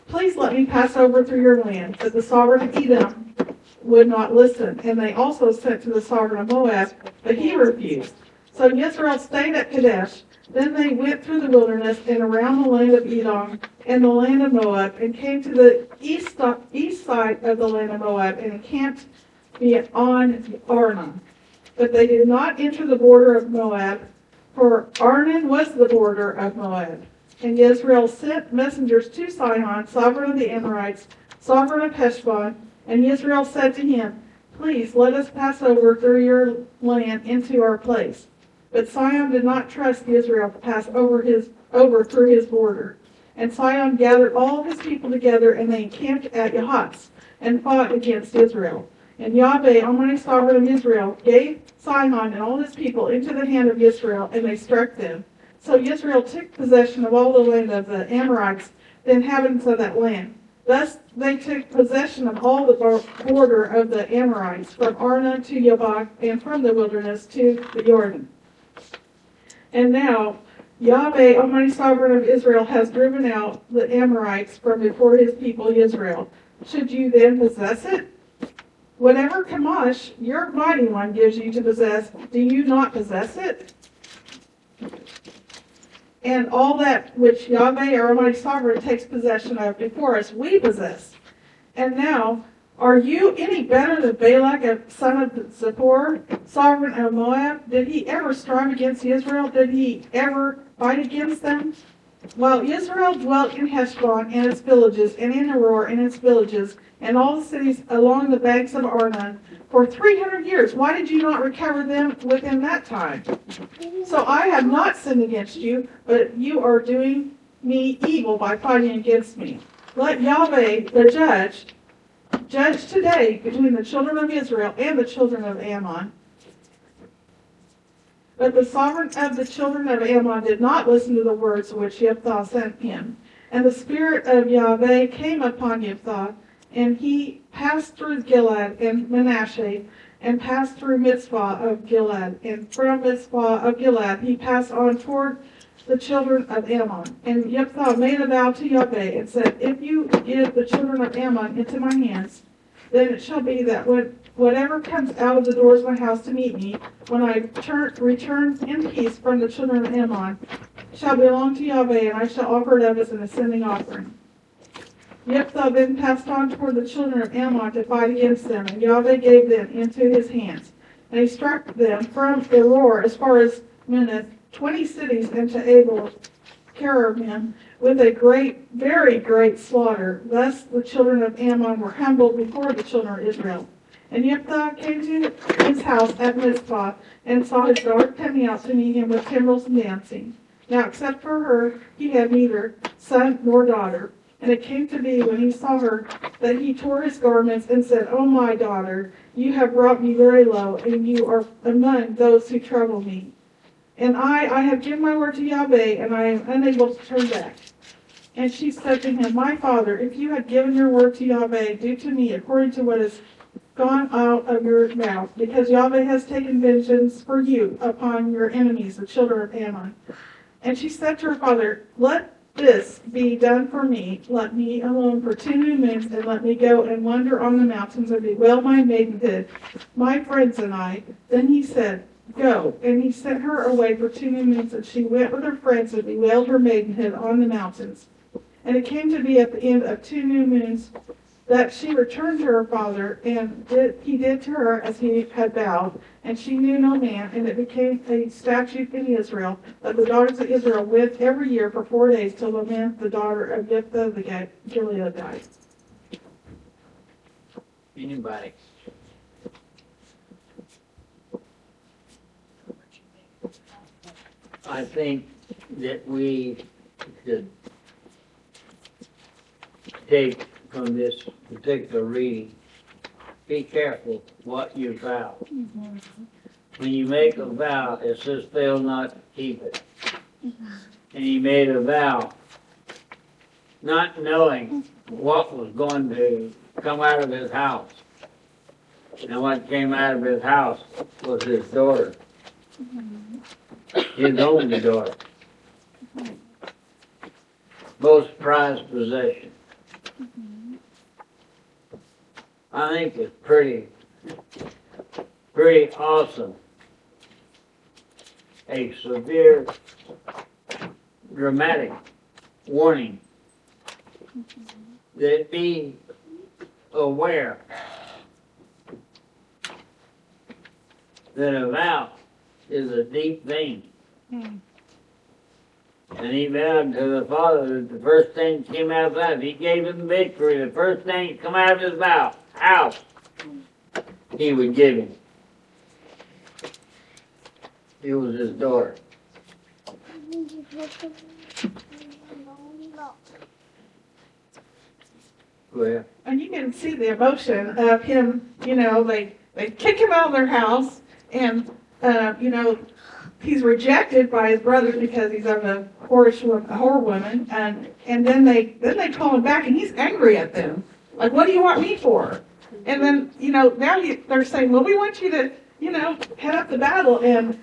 'Please let me pass over through your land.' But the sovereign of Edom would not listen. And they also sent to the sovereign of Moab, but he refused. So Israel stayed at Kadesh. Then they went through the wilderness and around the land of Edom and the land of Moab, and came to the east side of the land of Moab, and encamped beyond Arnon. But they did not enter the border of Moab, for Arnon was the border of Moab. And Israel sent messengers to Sihon, sovereign of the Amorites, sovereign of Heshbon, and Israel said to him, "Please let us pass over through your land into our place." But Sihon did not trust Israel to pass over through his border. And Sihon gathered all his people together, and they encamped at Yahaz and fought against Israel. And Yahweh, Almighty Sovereign of Israel, gave Sihon and all his people into the hand of Israel, and they struck them. So Israel took possession of all the land of the Amorites, the inhabitants of that land. Thus they took possession of all the border of the Amorites, from Arnon to Yabok, and from the wilderness to the Jordan. And now Yahweh, Almighty Sovereign of Israel, has driven out the Amorites from before his people Israel. Should you then possess it? Whatever Chemosh, your mighty one, gives you to possess, do you not possess it? and all that which Yahweh, our Almighty Sovereign, takes possession of before us, we possess. And now, are you any better than Balak, son of Zippor, sovereign of Moab? Did he ever strive against Israel? Did he ever fight against them? While Israel dwelt in Heshbon and its villages, and in Aroer and its villages, and all the cities along the banks of Arnon, for 300 years, why did you not recover them within that time? So I have not sinned against you, but you are doing me evil by fighting against me. Let Yahweh, the judge today between the children of Israel and the children of Ammon. But the sovereign of the children of Ammon did not listen to the words which Jephthah sent him. And the spirit of Yahweh came upon Jephthah, and he passed through Gilead and Manasseh, and passed through Mizpah of Gilead. And from Mizpah of Gilead he passed on toward the children of Ammon. And Jephthah made a vow to Yahweh, and said, if you give the children of Ammon into my hands, then it shall be that whatever comes out of the doors of my house to meet me, when I return in peace from the children of Ammon, shall belong to Yahweh, and I shall offer it up as an ascending offering. Jephthah then passed on toward the children of Ammon to fight against them, and Yahweh gave them into his hands. And he struck them from Aroer as far as Minnith, 20 cities, and to Abel Keramim, with a great, very great slaughter. Thus the children of Ammon were humbled before the children of Israel. And Jephthah came to his house at Mizpah, and saw his daughter coming out to meet him with timbrels and dancing. Now except for her, he had neither son nor daughter. And it came to be, when he saw her, that he tore his garments and said, O my daughter, you have brought me very low, and you are among those who trouble me. And I have given my word to Yahweh, and I am unable to turn back. And she said to him, my father, if you had given your word to Yahweh, do to me according to what has gone out of your mouth, because Yahweh has taken vengeance for you upon your enemies, the children of Ammon. And she said to her father, let this be done for me. Let me alone for 2 new moons, and let me go and wander on the mountains and bewail my maidenhood, my friends and I. Then he said, go. And he sent her away for 2 new moons, and she went with her friends and bewailed her maidenhood on the mountains. And it came to be at the end of 2 new moons that she returned to her father, and he did to her as he had vowed, and she knew no man, and it became a statute in Israel that the daughters of Israel went every year for 4 days to lament the daughter of Jephthah the Gileadite. Anybody? I think that we should take from this particular reading, be careful what you vow. When you make a vow, it says fail not to keep it. And he made a vow, not knowing what was going to come out of his house. And what came out of his house was his daughter, his only daughter, most prized possession. I think it's pretty awesome. A severe, dramatic warning that be aware that a vow is a deep thing. And he vowed to the Father that the first thing that came out of that, he gave him victory. The first thing that come out of his house, he would give him. It was his daughter. Go ahead. And you can see the emotion of him, they kick him out of their house, and, he's rejected by his brothers because he's of a whore woman, and then they call him back, and he's angry at them. Like, what do you want me for? And then, now they're saying, well, we want you to, head up the battle, and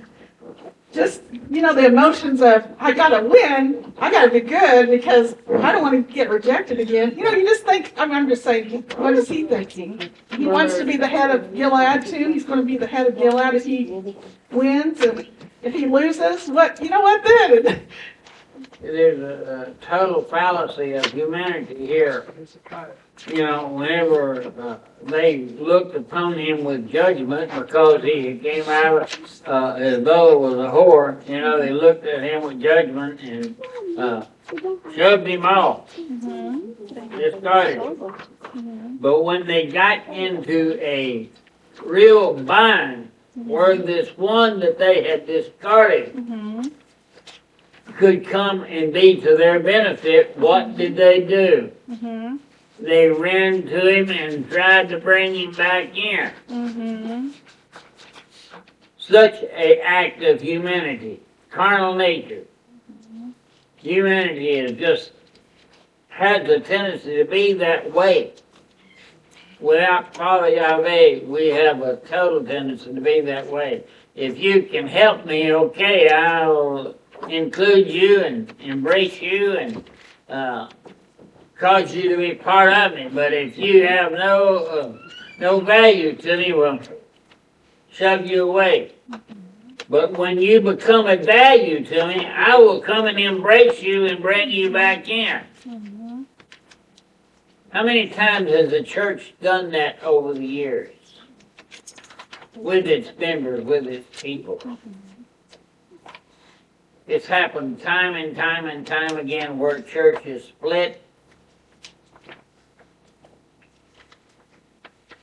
just, the emotions of, I gotta win, I gotta be good, because I don't want to get rejected again. You just think, I'm just saying, what is he thinking? He wants to be the head of Gilead, too. He's going to be the head of Gilead if he wins, and if he loses, what then? there's a total fallacy of humanity here. You know, whenever they looked upon him with judgment because he came out as though it was a whore, you know, they looked at him with judgment and shoved him off. Discarded him. But when they got into a real bind where this one that they had discarded could come and be to their benefit, what did they do? They ran to him and tried to bring him back in. Such an act of humanity, carnal nature. Humanity is just has a tendency to be that way. Without Father Yahweh, we have a total tendency to be that way. If you can help me, okay, I'll include you and embrace you and cause you to be part of me. But if you have no value to me, well, shove you away. But when you become a value to me, I will come and embrace you and bring you back in. How many times has the church done that over the years? With its members, with its people. It's happened time and time and time again where churches split.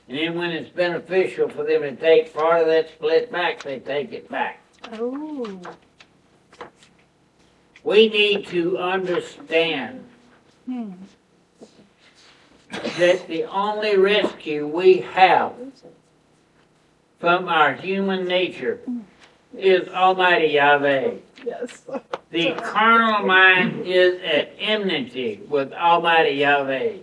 And then when it's beneficial for them to take part of that split back, they take it back. Oh. We need to understand that the only rescue we have from our human nature is Almighty Yahweh. Yes. The carnal mind is at enmity with Almighty Yahweh.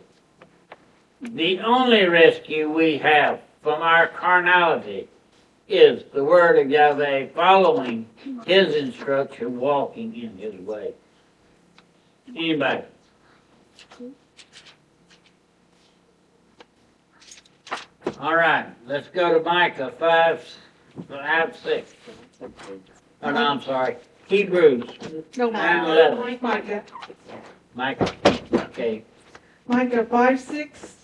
The only rescue we have from our carnality is the word of Yahweh, following his instruction, walking in his way. Anybody? All right, let's go to Micah 5:6. Oh, no, I'm sorry. Hebrews No, 9:11. Micah. Micah. Okay. Micah 5:6.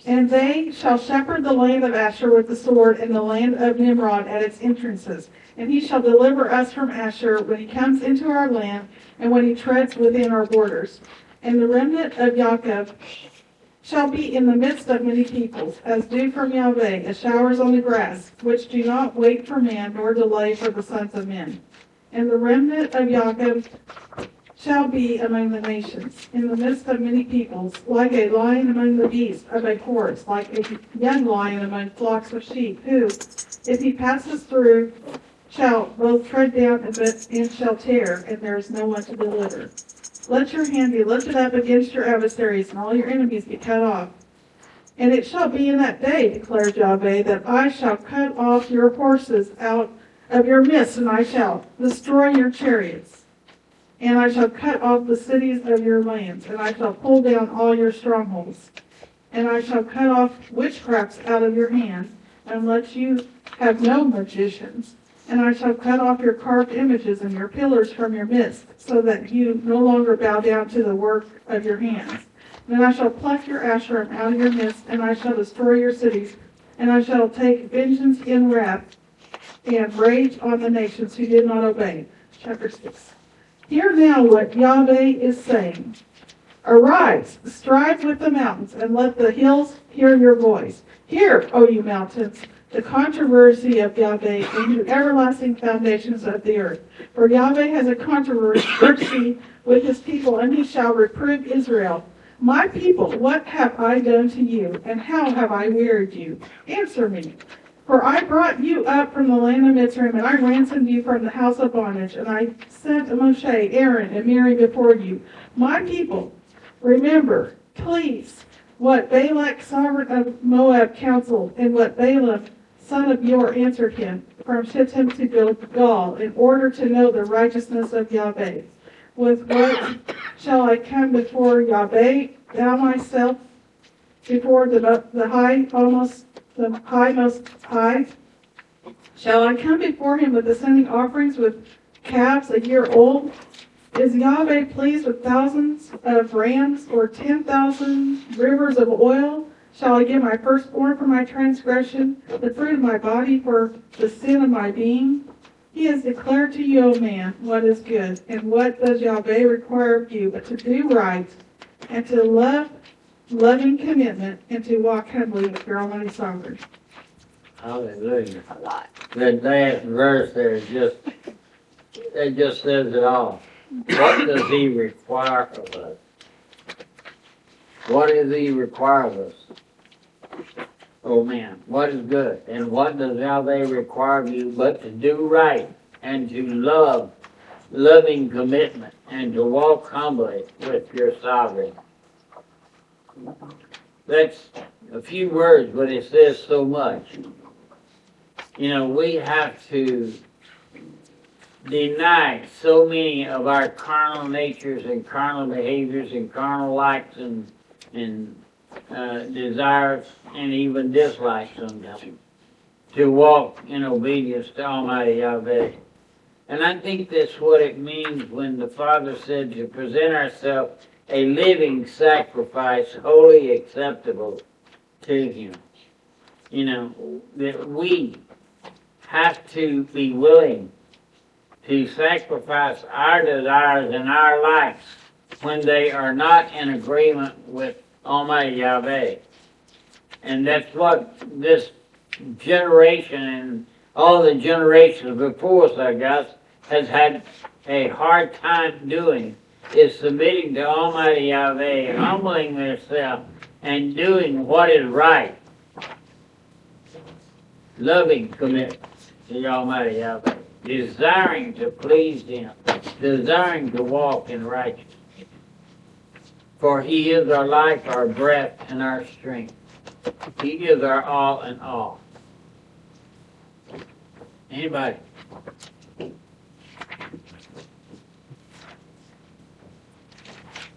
And they shall shepherd the land of Asher with the sword, and the land of Nimrod at its entrances. And he shall deliver us from Asher when he comes into our land, and when he treads within our borders. And the remnant of Jacob shall be in the midst of many peoples, as dew from Yahweh, as showers on the grass, which do not wait for man, nor delay for the sons of men. And the remnant of Jacob shall be among the nations, in the midst of many peoples, like a lion among the beasts of a forest, like a young lion among flocks of sheep, who, if he passes through, shall both tread down and shall tear, and there is no one to deliver. Let your hand be lifted up against your adversaries, and all your enemies be cut off. And it shall be in that day, declares Yahweh, that I shall cut off your horses out of your midst, and I shall destroy your chariots. And I shall cut off the cities of your lands, and I shall pull down all your strongholds. And I shall cut off witchcrafts out of your hand, and let you have no magicians. And I shall cut off your carved images and your pillars from your midst, so that you no longer bow down to the work of your hands. And I shall pluck your Asherim out of your midst, and I shall destroy your cities, and I shall take vengeance in wrath, and rage on the nations who did not obey. Chapter 6. Hear now what Yahweh is saying. Arise, strive with the mountains, and let the hills hear your voice. Hear, O you mountains, the controversy of Yahweh, and you everlasting foundations of the earth. For Yahweh has a controversy with his people, and he shall reprove Israel. My people, what have I done to you, and how have I wearied you? Answer me. For I brought you up from the land of Mitzrayim, and I ransomed you from the house of bondage, and I sent Moshe, Aaron, and Miriam before you. My people, remember, please, what Balak, sovereign of Moab, counseled, and what Balaam, son of Beor, answered him from Shittim to Gilgal, in order to know the righteousness of Yahweh. With what shall I come before Yahweh, thou myself, before the high, almost the high most high? Shall I come before him with ascending offerings, with calves a year old? Is Yahweh pleased with thousands of rams or 10,000 rivers of oil? Shall I give my firstborn for my transgression, the fruit of my body for the sin of my being? He has declared to you, O man, what is good, and what does Yahweh require of you, but to do right, and to love loving commitment, and to walk humbly with your Almighty Sovereign. Hallelujah. That last verse there it just says it all. What does he require of us? What does he require of us? Oh man, what is good? And what does Yahweh require of you but to do right and to love, loving commitment, and to walk humbly with your sovereign? That's a few words, but it says so much. You know, we have to deny so many of our carnal natures and carnal behaviors and carnal likes and desires and even dislikes sometimes to walk in obedience to Almighty Yahweh. And I think that's what it means when the Father said to present ourselves a living sacrifice, wholly acceptable to Him. You know, that we have to be willing to sacrifice our desires and our likes when they are not in agreement with Almighty Yahweh. And that's what this generation and all the generations before us, I guess, has had a hard time doing, is submitting to Almighty Yahweh, humbling themselves, and doing what is right. Loving commitment to the Almighty Yahweh, desiring to please Him, desiring to walk in righteousness. For He is our life, our breath, and our strength. He is our all in all. Anybody?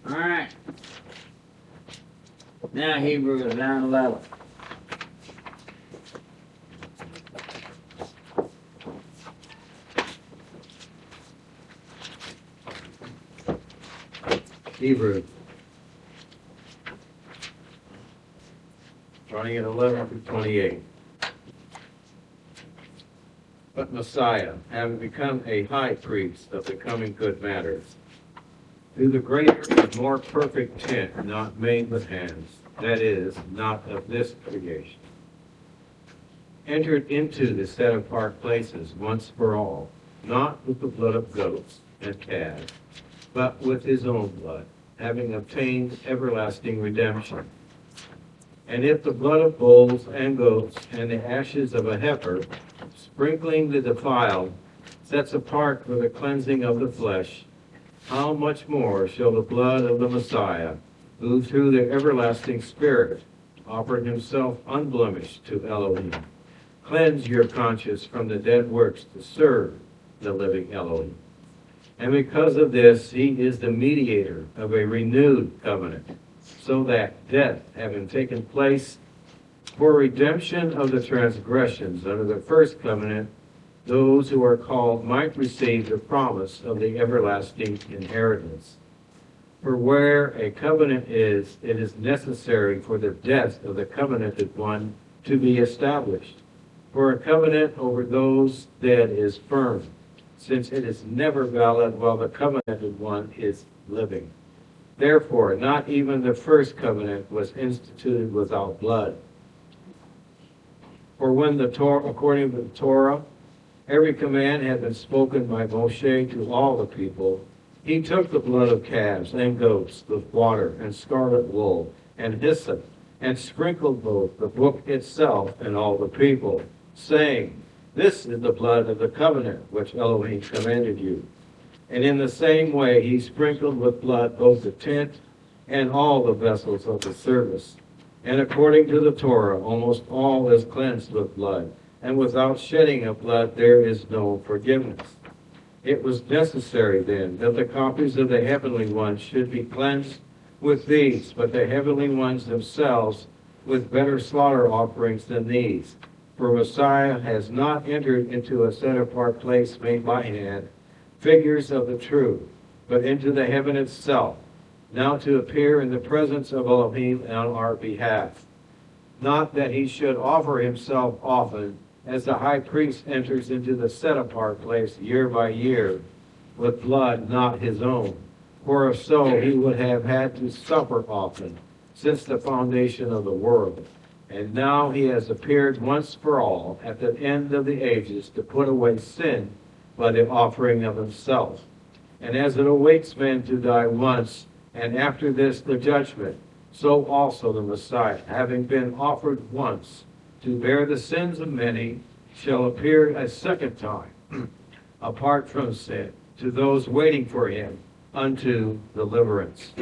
All right. Now Hebrews 9:11. Hebrews, starting at 11 through 28. But Messiah, having become a high priest of the coming good matters, through the greater and more perfect tent not made with hands, that is, not of this creation, entered into the set-apart places once for all, not with the blood of goats and calves, but with his own blood, having obtained everlasting redemption. And if the blood of bulls and goats and the ashes of a heifer, sprinkling the defiled, sets apart for the cleansing of the flesh, how much more shall the blood of the Messiah, who through the everlasting Spirit offered himself unblemished to Elohim, cleanse your conscience from the dead works to serve the living Elohim. And because of this, he is the mediator of a renewed covenant, so that death having taken place for redemption of the transgressions under the first covenant, those who are called might receive the promise of the everlasting inheritance. For where a covenant is, it is necessary for the death of the covenanted one to be established. For a covenant over those dead is firm, since it is never valid while the covenanted one is living. Therefore, not even the first covenant was instituted without blood. For when the Torah, according to the Torah, every command had been spoken by Moshe to all the people, he took the blood of calves and goats with water and scarlet wool and hyssop, and sprinkled both the book itself and all the people, saying, "This is the blood of the covenant which Elohim commanded you." And in the same way he sprinkled with blood both the tent and all the vessels of the service. And according to the Torah, almost all is cleansed with blood, and without shedding of blood there is no forgiveness. It was necessary then that the copies of the heavenly ones should be cleansed with these, but the heavenly ones themselves with better slaughter offerings than these. For Messiah has not entered into a set-apart place made by hand, figures of the true, but into the heaven itself, now to appear in the presence of Elohim on our behalf. Not that he should offer himself often, as the high priest enters into the set-apart place year by year, with blood not his own. For if so, he would have had to suffer often, since the foundation of the world. And now he has appeared once for all at the end of the ages to put away sin by the offering of himself. And as it awaits men to die once, and after this the judgment, so also the Messiah, having been offered once to bear the sins of many, shall appear a second time, apart from sin, to those waiting for him unto deliverance.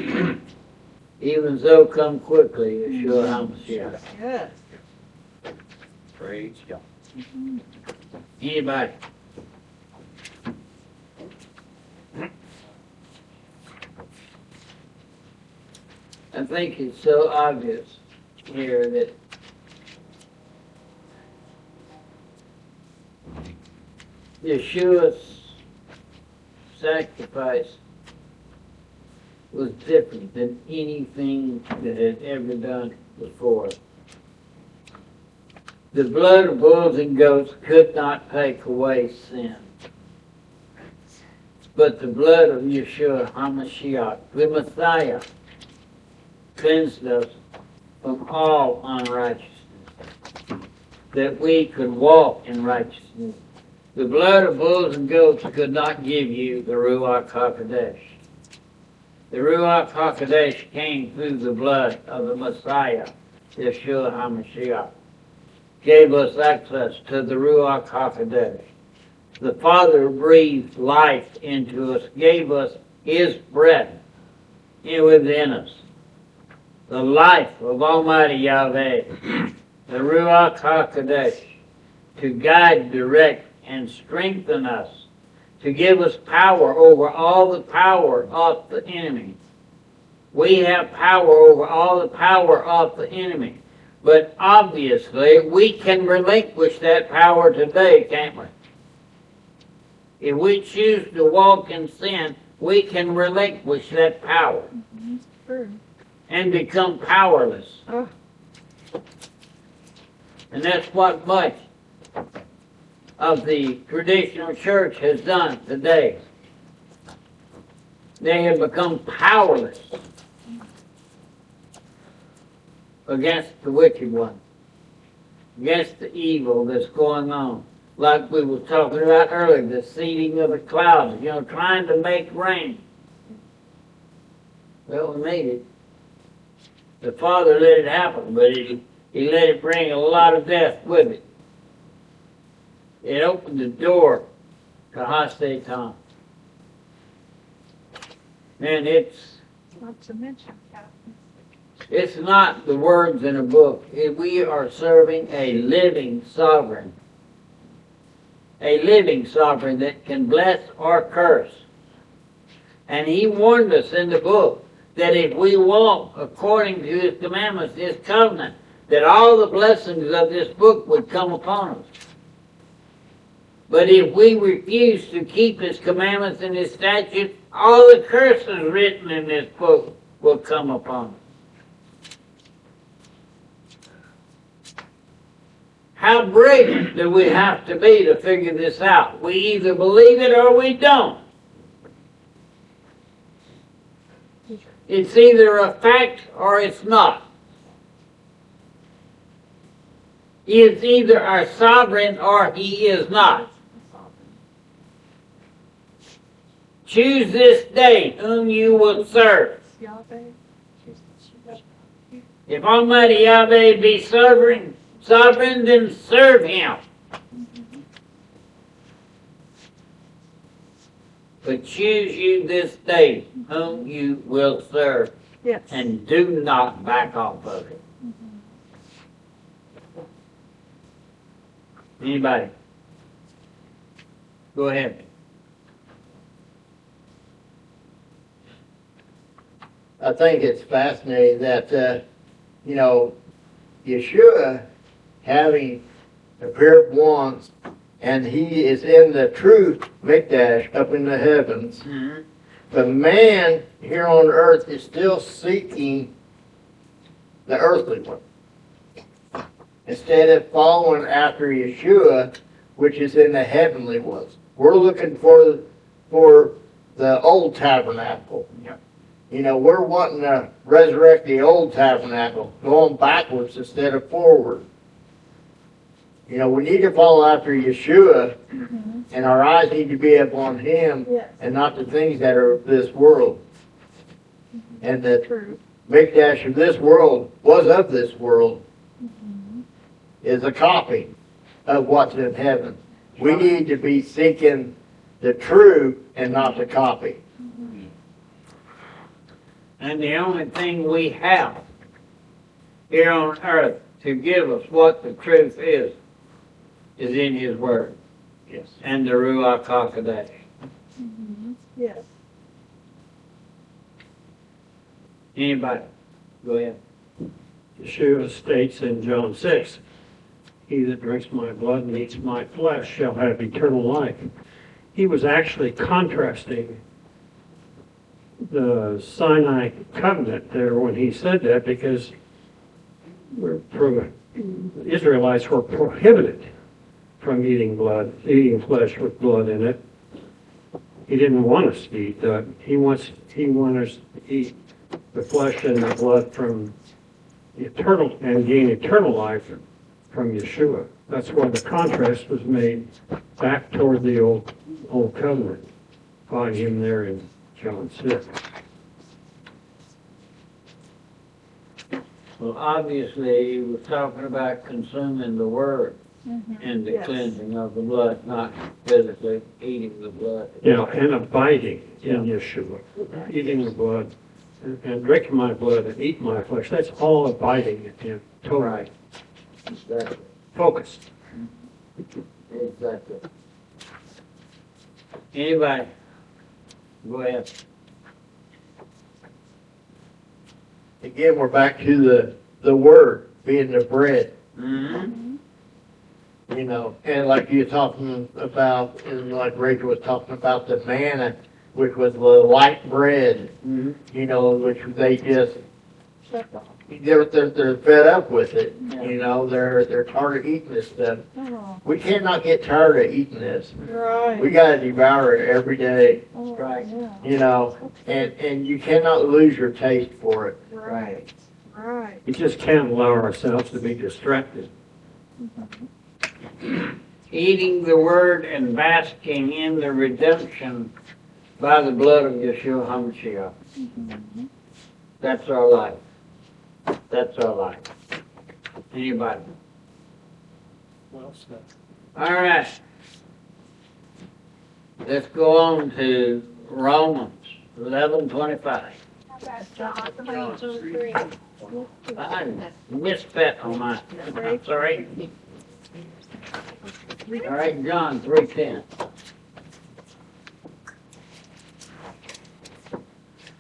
Even so, come quickly, Yeshua HaMashiach. Yes. Praise God. Anybody? I think it's so obvious here that Yeshua's sacrifice was different than anything that had ever done before. The blood of bulls and goats could not take away sin. But the blood of Yeshua HaMashiach, the Messiah, cleansed us from all unrighteousness, that we could walk in righteousness. The blood of bulls and goats could not give you the Ruach HaKodesh. The Ruach HaKodesh came through the blood of the Messiah, Yeshua HaMashiach. Gave us access to the Ruach HaKodesh. The Father breathed life into us, gave us His breath within us. The life of Almighty Yahweh, the Ruach HaKodesh, to guide, direct, and strengthen us, to give us power over all the power of the enemy. We have power over all the power of the enemy. But obviously, we can relinquish that power today, can't we? If we choose to walk in sin, we can relinquish that power and become powerless. And that's what much of the traditional church has done today. They have become powerless against the wicked one, against the evil that's going on. Like we were talking about earlier, the seeding of the clouds, trying to make rain. Well, we made it. The Father let it happen, but He let it bring a lot of death with it. It opened the door to Satan. And it's Not to mention, It's not the words in a book. We are serving a living sovereign. A living sovereign that can bless or curse. And He warned us in the book that if we walk according to His commandments, His covenant, that all the blessings of this book would come upon us. But if we refuse to keep His commandments and His statutes, all the curses written in this book will come upon us. How brilliant do we have to be to figure this out? We either believe it or we don't. It's either a fact or it's not. He is either our sovereign or He is not. Choose this day whom you will serve. If Almighty Yahweh be sovereign, then serve Him. But choose you this day whom you will serve. yes. And do not back off of it. Anybody? Go ahead. I think it's fascinating that, Yeshua, having appeared once, and He is in the true Mikdash up in the heavens, But man here on earth is still seeking the earthly one, instead of following after Yeshua, which is in the heavenly ones. We're looking for the old tabernacle. You know, we're wanting to resurrect the old tabernacle, going backwards instead of forward. You know, we need to follow after Yeshua, and our eyes need to be upon Him, and not the things that are of this world. And the Mikdash of this world was of this world, is a copy of what's in heaven. We need to be seeking the true and not the copy. And the only thing we have here on earth to give us what the truth is in His Word. Yes. And the Ruach HaKodesh. Yes. Anybody? Go ahead. Yeshua states in John 6, "He that drinks my blood and eats my flesh shall have eternal life." He was actually contrasting the Sinai covenant there when he said that, because the Israelites were prohibited from eating flesh with blood in it. He didn't want us to eat that. He wanted us to eat the flesh and the blood from eternal and gain eternal life from Yeshua. That's why the contrast was made back toward the old covenant. Find him there in John 6. Well, obviously, he was talking about consuming the Word and the Yes. cleansing of the blood, not physically eating the blood. Yeah, and abiding in Yeshua. Eating the blood and drinking my blood and eating my flesh. That's all abiding in Torah. Right. Exactly. Focused. Exactly. Anybody? Go ahead. Again, we're back to the Word being the bread. Mm-hmm. You know, and like you're talking about, and like Rachel was talking about the manna, which was the light bread. Mm-hmm. You know, which they just they're fed up with it. Yeah. You know, they're tired of eating this stuff. Oh, We cannot get tired of eating this. right. We got to devour it every day. Oh, Right. Yeah. You know, and you cannot lose your taste for it. Right. Right. We just can't allow ourselves to be distracted. Eating the Word and basking in the redemption by the blood of Yeshua HaMashiach. That's our life. That's our life. Anybody? Well said. All right. Let's go on to Romans 11:25. I missed that on my. Sorry. All right, John 3:10.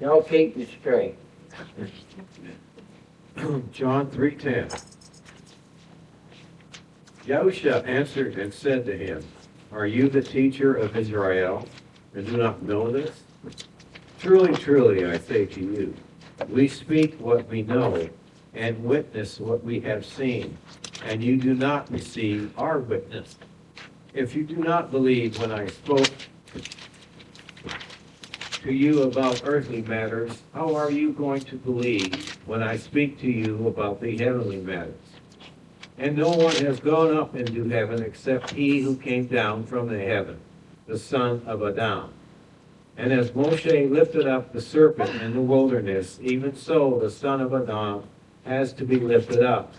Y'all keep me straight. John 3:10. Yahushua answered and said to him, "Are you the teacher of Israel, and do not know this? Truly, truly, I say to you, we speak what we know, and witness what we have seen, and you do not receive our witness. If you do not believe when I spoke to you about earthly matters, how are you going to believe when I speak to you about the heavenly matters? And no one has gone up into heaven except he who came down from the heaven, the Son of Adam. And as Moshe lifted up the serpent in the wilderness, even so the Son of Adam has to be lifted up,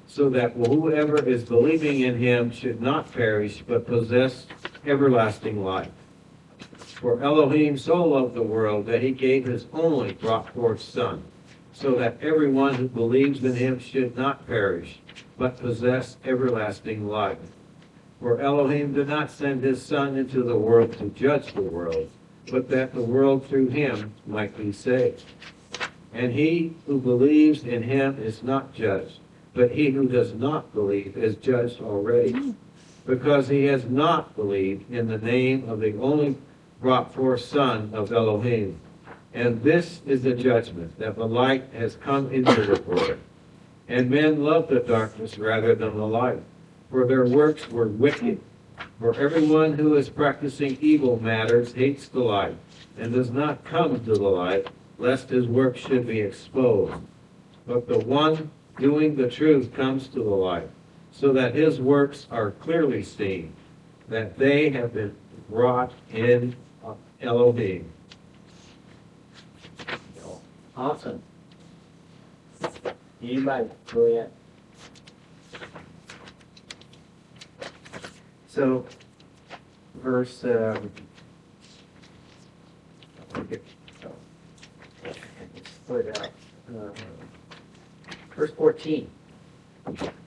so that whoever is believing in him should not perish, but possess everlasting life. For Elohim so loved the world that he gave his only brought forth Son, so that everyone who believes in him should not perish, but possess everlasting life. For Elohim did not send his Son into the world to judge the world, but that the world through him might be saved. And he who believes in him is not judged, but he who does not believe is judged already, because he has not believed in the name of the only brought forth son of Elohim. And this is the judgment, that the light has come into the world. And men love the darkness rather than the light, for their works were wicked. For everyone who is practicing evil matters hates the light, and does not come to the light, lest his work should be exposed. But the one doing the truth comes to the light, so that his works are clearly seen, that they have been wrought in Elohim. Awesome. Anybody? Go ahead. So, verse verse 14.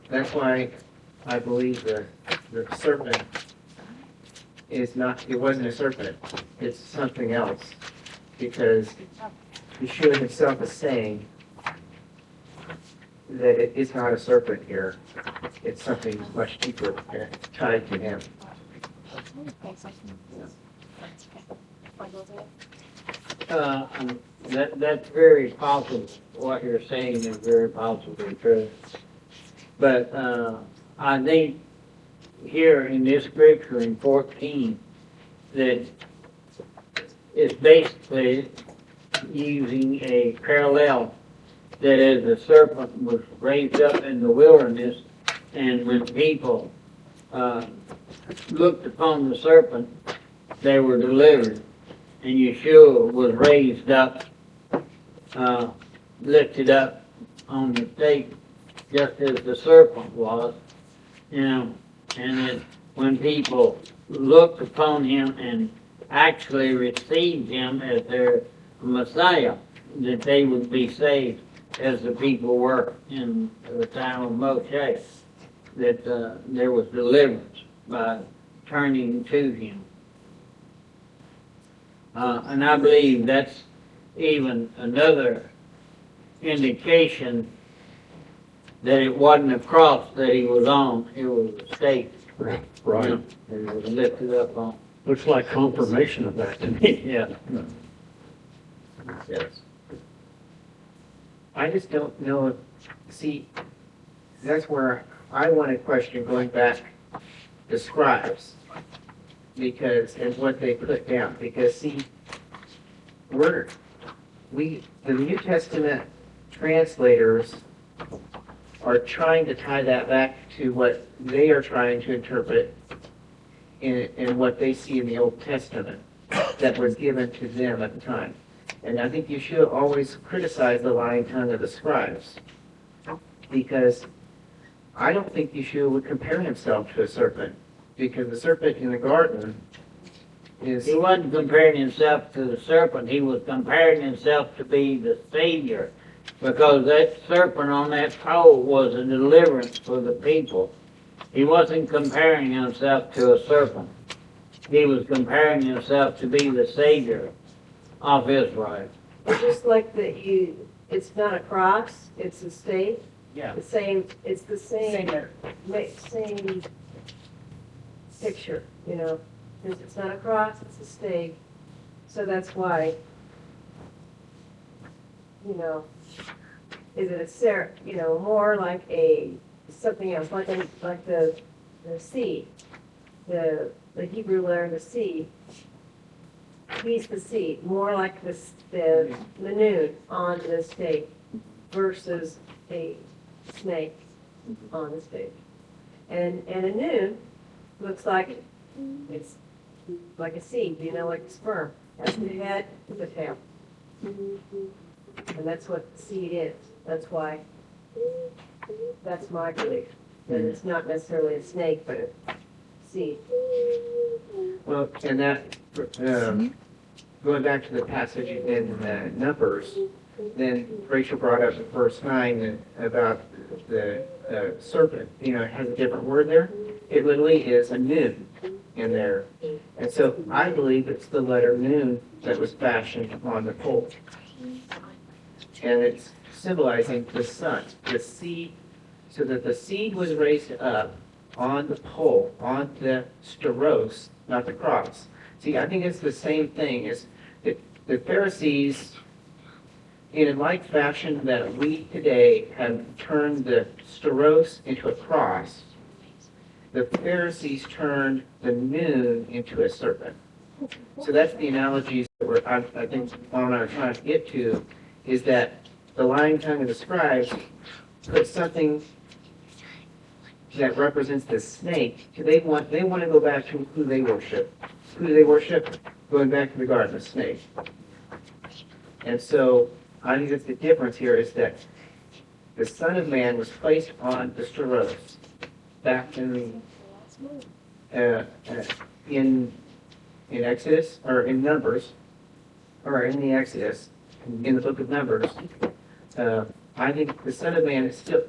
That's why I believe the serpent is not. It wasn't a serpent. It's something else, because Yeshua himself is saying that it is not a serpent here. It's something much deeper tied to him. That's very possible. What you're saying is very possibly true. But I think here in this scripture in 14 that it's basically using a parallel that as the serpent was raised up in the wilderness, and when people looked upon the serpent, they were delivered. And Yeshua was raised up, lifted up on the stake, just as the serpent was. You know, and then when people looked upon him and actually received him as their Messiah, that they would be saved as the people were in the time of Moshe, that there was deliverance by turning to him. And I believe that's even another indication that it wasn't a cross that he was on, it was a stake. Right. You know, that he was lifted up on. Looks like confirmation of that to me. Yeah. Yes. I just don't know. See, that's where I want to question going back to scribes, because and what they put down. Because see, the New Testament translators are trying to tie that back to what they are trying to interpret in what they see in the Old Testament that was given to them at the time. And I think you should always criticize the lying tongue of the scribes, because I don't think Yeshua would compare himself to a serpent, because the serpent in the garden is... He wasn't comparing himself to the serpent, he was comparing himself to be the Savior, because that serpent on that pole was a deliverance for the people. He wasn't comparing himself to a serpent. He was comparing himself to be the Savior of Israel. Just like it's not a cross, it's a stake. Yeah. It's the same picture, you know. It's not a cross, it's a stake. So that's why, you know, is it more like something else, like the seed, the Hebrew letter, the seed. He's the seed, more like the manute on the stake versus a snake on the stake. And a noon looks like it's like a seed, like a sperm. That's the head, the tail. And that's what the seed is. That's why, that's my belief. That it's not necessarily a snake, but a seed. Well, and that, going back to the passage in Numbers, then Rachel brought up in verse 9 about the serpent. It has a different word there. It literally is a nun in there. And so I believe it's the letter nun that was fashioned on the pole. And it's symbolizing the sun, the seed, so that the seed was raised up on the pole, on the steros, not the cross. See, I think it's the same thing. Is the Pharisees, in a like fashion that we today have turned the stauros into a cross, the Pharisees turned the moon into a serpent. So that's the analogies that I think Paul and I are trying to get to, is that the lying tongue of the scribes put something that represents the snake. They want to go back to who they worship. Who do they worship? Going back to the garden, the snake. And so I think that's the difference here, is that the Son of Man was placed on the stauros back in Exodus, or in Numbers, or in the Exodus, in the book of Numbers. I think the Son of Man is still,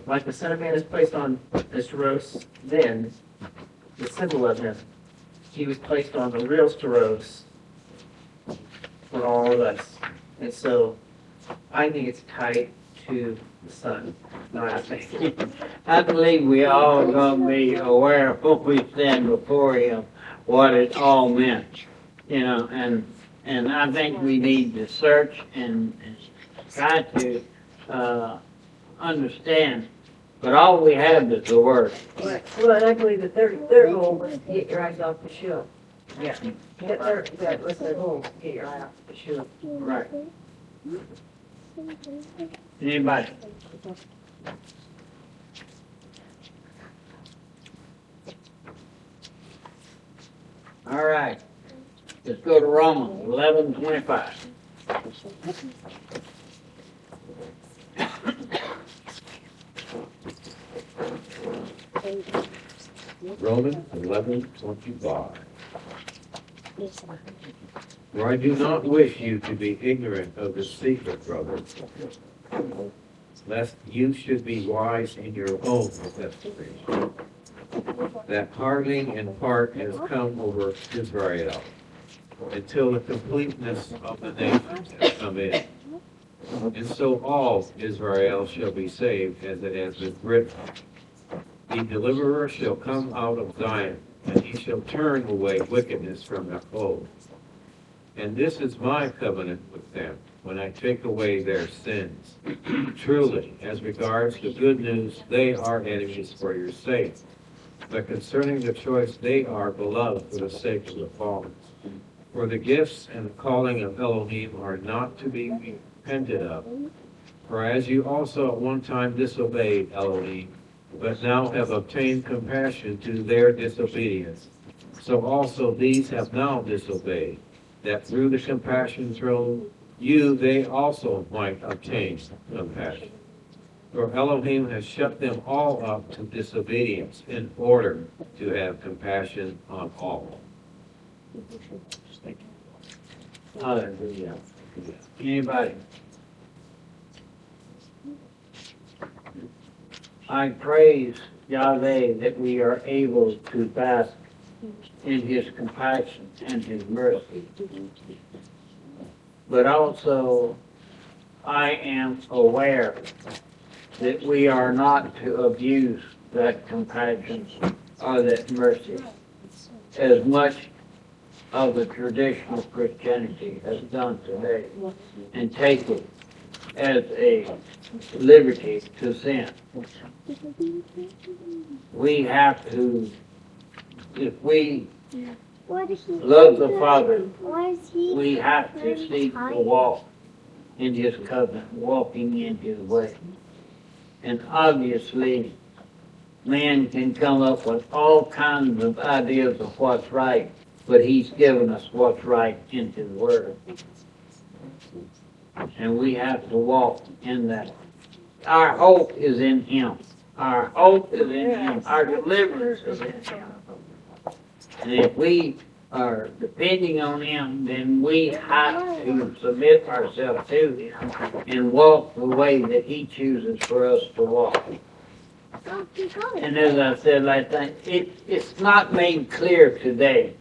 like the Son of Man is placed on the stauros, then the symbol of him, he was placed on the real stauros for all of us. And so I think it's tied to the Son. No, I think. I believe we all going to be aware of what we stand before Him, what it all meant, and I think we need to search and try to understand. But all we have is the Word. Right. Well, and I believe that their goal was to get your eyes off the shoe. Yeah. That was their goal, to get your eye off the shoe. Right. Anybody? All right. Let's go to Romans 11:25. Romans 11:25. For I do not wish you to be ignorant of the secret, brothers, lest you should be wise in your own estimation, that hardening in part has come over Israel, until the completeness of the nations has come in. And so all Israel shall be saved, as it has been written. The deliverer shall come out of Zion, and he shall turn away wickedness from their foes. And this is my covenant with them, when I take away their sins. Truly, as regards the good news, they are enemies for your sake. But concerning the choice, they are beloved for the sake of the fallen. For the gifts and the calling of Elohim are not to be repented of. For as you also at one time disobeyed Elohim, but now have obtained compassion to their disobedience, so also these have now disobeyed, that through the compassion thrown you they also might obtain compassion. For Elohim has shut them all up to disobedience in order to have compassion on all. Hallelujah. Anybody? I praise Yahweh that we are able to bask in His compassion and His mercy. But also, I am aware that we are not to abuse that compassion or that mercy as much of the traditional Christianity has done today, and take it as a liberty to sin. We have to, if we love the Father, we have to seek to walk in His covenant, walking in His way. And obviously, man can come up with all kinds of ideas of what's right, but He's given us what's right in His Word. And we have to walk in that. Our hope is in Him. Our hope is in Him. Our deliverance is in Him. And if we are depending on Him, then we have to submit ourselves to Him and walk the way that He chooses for us to walk. And as I said last time, it's not made clear today.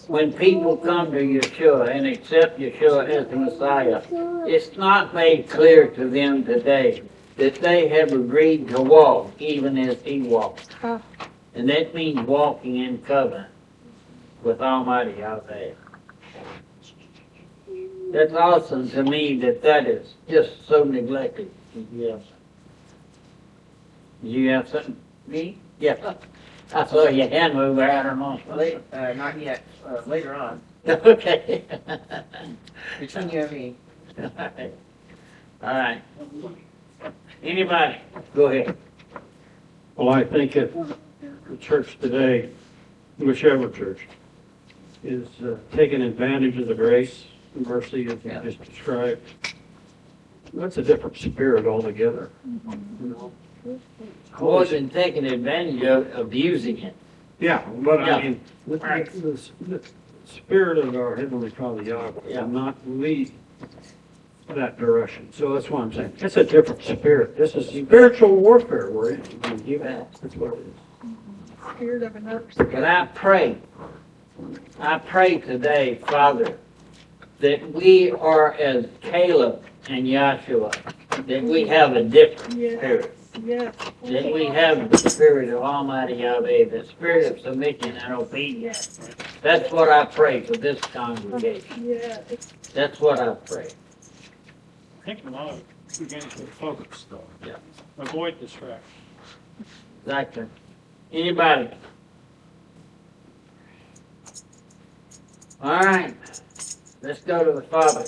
When people come to Yeshua and accept Yeshua as the Messiah, it's not made clear to them today that they have agreed to walk even as He walked. And that means walking in covenant. with Almighty out there. That's awesome to me that is just so neglected. Yes. You have something? Me? Yes. I saw your hand move there. I don't know. Not yet. Later on. Okay. Between you and me. All right. Anybody? Go ahead. Well, I think if the church today, whichever church, is taking advantage of the grace and mercy that you just described, that's a different spirit altogether. You know? More than taking advantage of, abusing it. Yeah, but Yeah. I mean, the spirit of our Heavenly Father Yahweh will not lead that direction. So that's what I'm saying. It's a different spirit. This is spiritual warfare we're in. That's what it is. Spirit of another. But I pray today, Father, that we are as Caleb and Joshua, that we have a different spirit. Yes. That we have the spirit of Almighty Yahweh, the spirit of submission and obedience. That's what I pray for this congregation. Yes. That's what I pray. I think a lot of it begins with focus, though. Yeah. Avoid distraction. Exactly. Anybody? All right. Let's go to the Father.